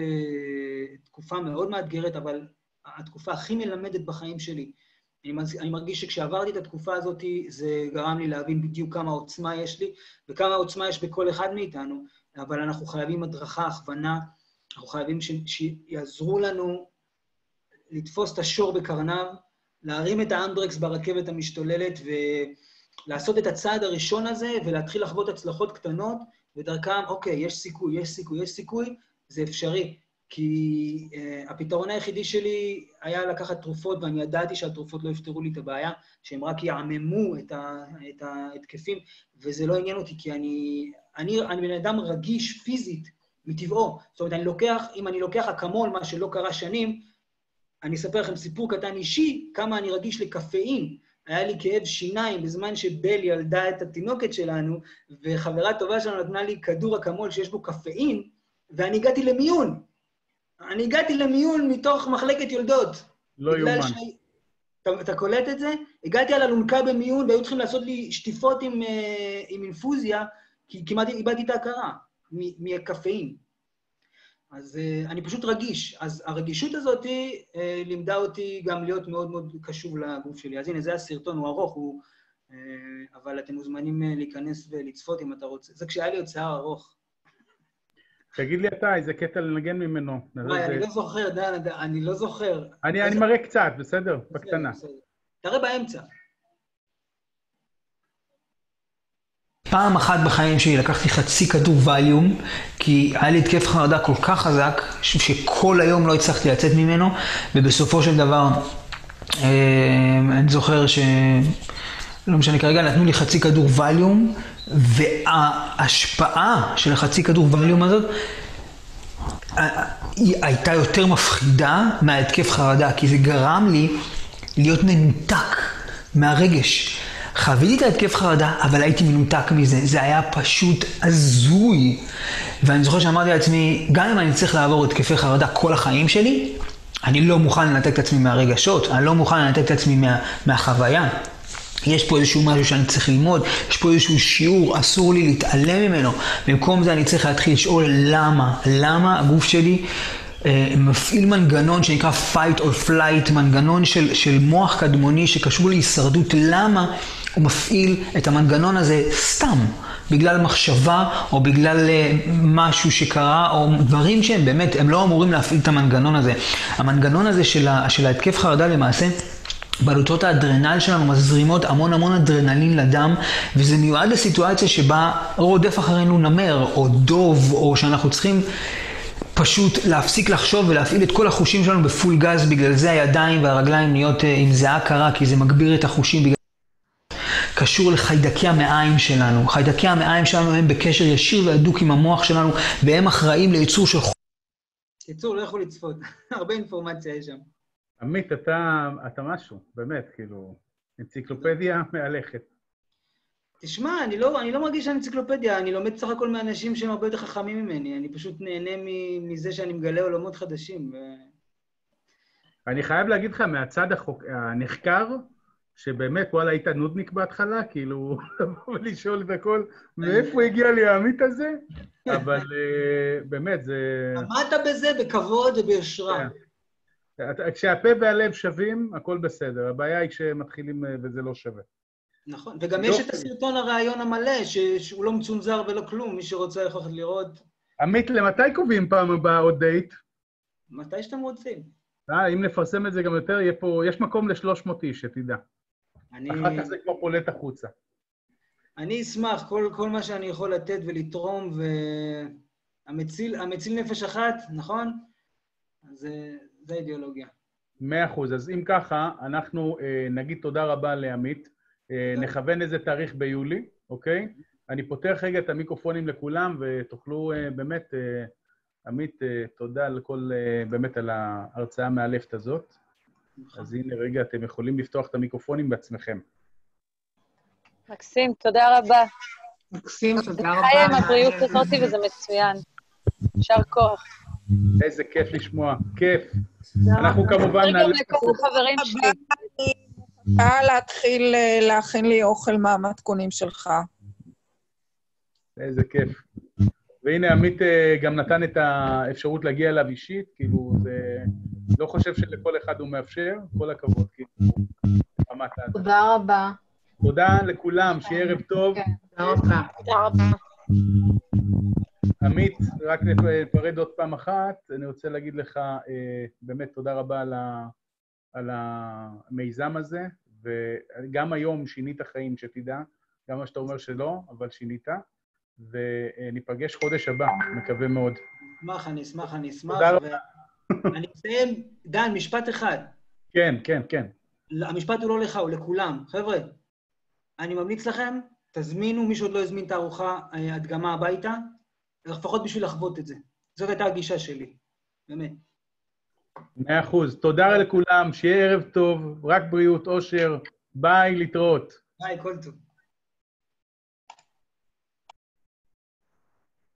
תקופה מאוד מאתגרת, אבל התקופה הכי מלמדת בחיים שלי. אני מרגיש שכשעברתי את התקופה הזאת, זה גרם לי להבין בדיוק כמה עוצמה יש לי, וכמה עוצמה יש בכל אחד מאיתנו, אבל אנחנו חייבים הדרכה, הכוונה, אנחנו חייבים שיעזרו לנו לתפוס את השור בקרניו, להרים את האנדרקס ברכבת המשתוללת, ולעשות את הצעד הראשון הזה, ולהתחיל לחוות הצלחות קטנות, ודרכם, אוקיי, יש סיכוי, זה אפשרי. כי הפתרון היחידי שלי היה לקחת תרופות, ואני ידעתי שהתרופות לא יפתרו לי את הבעיה, שהם רק יעממו את ההתקפים, וזה לא עניין אותי, כי אני בן אדם רגיש פיזית מטבעו. זאת אומרת, אם אני לוקח אקמול, מה שלא קרה שנים, אני אספר לכם סיפור קטן אישי, כמה אני רגיש לקפאין. היה לי כאב שיניים בזמן שבל ילדה את התינוקת שלנו, וחברה טובה שלנו נתנה לי כדור אקמול שיש בו קפאין, ואני הגעתי למיון. מתוך מחלקת יולדות. לא יומן. אתה קולט את זה? הגעתי על אלונקה במיון, והיו צריכים לעשות לי שטיפות עם אינפוזיה, כי כמעט איבדתי את ההכרה מקפאין. אז אני פשוט רגיש. אז הרגישות הזאת לימדה אותי גם להיות מאוד מאוד קשוב לגוף שלי. אז הנה, זה הסרטון, הוא ארוך, אבל אתם מוזמנים להיכנס ולצפות אם אתה רוצה. זה כשהיה לי עוד שיער ארוך. תגיד לי אתה, איזה קטע לנגן ממנו. אני לא זוכר, דן, אני לא זוכר. אני מראה קצת, בסדר? בקטנה. תראה באמצע. פעם אחת בחיים שלי לקחתי חצי כדור ווליום, כי היה לי התקף חרדה כל כך חזק, שכל היום לא הצלחתי לצאת ממנו, ובסופו של דבר, אני זוכר לא משנה כרגע, נתנו לי חצי כדור ווליום, וההשפעה של החצי כדור ווליום הזאת, היא הייתה יותר מפחידה מההתקף חרדה, כי זה גרם לי להיות מנותק מהרגש. חוויתי את ההתקף חרדה, אבל הייתי מנותק מזה. זה היה פשוט הזוי. ואני זוכר שאמרתי לעצמי, גם אם אני צריך לעבור התקפי חרדה כל החיים שלי, אני לא מוכן לנתק את עצמי מהרגשות, אני לא מוכן לנתק את עצמי מהחוויה. יש פה איזשהו משהו שאני צריך ללמוד, יש פה איזשהו שיעור, אסור לי להתעלם ממנו. במקום זה אני צריך להתחיל לשאול למה הגוף שלי מפעיל מנגנון שנקרא fight or flight, מנגנון של מוח קדמוני שקשור להישרדות. למה הוא מפעיל את המנגנון הזה סתם? בגלל מחשבה או בגלל משהו שקרה או דברים שהם באמת, הם לא אמורים להפעיל את המנגנון הזה. המנגנון הזה של ההתקף חרדה למעשה, בלוטות האדרנל שלנו מזרימות המון אדרנלין לדם, וזה מיועד לסיטואציה שבה רודף אחרינו נמר או דוב, או שאנחנו צריכים פשוט להפסיק לחשוב ולהפעיל את כל החושים שלנו בפול גז. בגלל זה הידיים והרגליים נהיות עם זיעה קרה, כי זה מגביר את החושים. קשור לחיידקי המעיים שלנו. חיידקי המעיים שלנו הם בקשר ישיר והדוק עם המוח שלנו, והם אחראים לייצור של ייצור, לא יכול לצפות. הרבה אינפורמציה יש שם. עמית, אתה משהו, באמת, כאילו, אנציקלופדיה מהלכת. תשמע, אני לא מרגיש שאני אנציקלופדיה, אני לומד סך הכל מאנשים שהם הרבה יותר חכמים ממני, אני פשוט נהנה מזה שאני מגלה עולמות חדשים. אני חייב להגיד לך, מהצד הנחקר, שבאמת, וואלה, היית נודניק בהתחלה, כאילו, לבוא ולשאול את הכל, מאיפה הגיע לי העמית הזה? אבל באמת, זה... עמדת בזה בכבוד וביושרה. כשהפה והלב שווים, הכל בסדר. הבעיה היא כשמתחילים וזה לא שווה. נכון, וגם יש את הסרטון הרעיון המלא, שהוא לא מצונזר ולא כלום, מי שרוצה יכול לראות. עמית, למתי קובעים פעם הבאה עוד דייט? מתי שאתם רוצים. אם נפרסם את זה גם יותר, יש מקום ל-300 איש, שתדע. אחר כך זה כבר פולט החוצה. אני אשמח, כל מה שאני יכול לתת ולתרום, המציל נפש אחת, נכון? אז זה אידיאולוגיה. 100%. אז אם ככה, אנחנו נגיד תודה רבה לעמית, נכוון איזה תאריך ביולי, אוקיי? אני פותח רגע את המיקרופונים לכולם, ותוכלו באמת, עמית, תודה באמת על ההרצאה המאלפת הזאת. אז הנה רגע, אתם יכולים לפתוח את המיקרופונים בעצמכם. מקסים, תודה רבה. מקסים, תודה רבה. חיים הבריאות הזאת וזה מצוין. שר כוח. איזה כיף לשמוע, כיף. אנחנו כמובן נעלה... גם לכל החברים שלי. להתחיל להכין לי אוכל מהמתכונים שלך. איזה כיף. והנה, עמית גם נתן את האפשרות להגיע אליו אישית, כאילו, זה... לא חושב שלכל אחד הוא מאפשר, כל הכבוד, כאילו. תודה רבה. תודה לכולם, שיהיה ערב טוב. תודה רבה. תודה רבה. עמית, רק נפרד עוד פעם אחת, אני רוצה להגיד לך באמת תודה רבה על המיזם הזה, וגם היום שינית חיים, שתדע, גם מה שאתה אומר שלא, אבל שינית, וניפגש חודש הבא, מקווה מאוד. אני אשמח. תודה רבה. אני אסיים, דן, משפט אחד. כן. המשפט הוא לא לך, הוא לכולם. חבר'ה, אני ממליץ לכם, תזמינו, מי שעוד לא הזמין את הארוחה הדגמה הביתה, לפחות בשביל לחוות את זה. זאת הייתה הגישה שלי, באמת. 100%. תודה לכולם, שיהיה ערב טוב, רק בריאות, אושר, ביי, להתראות. ביי, כל טוב.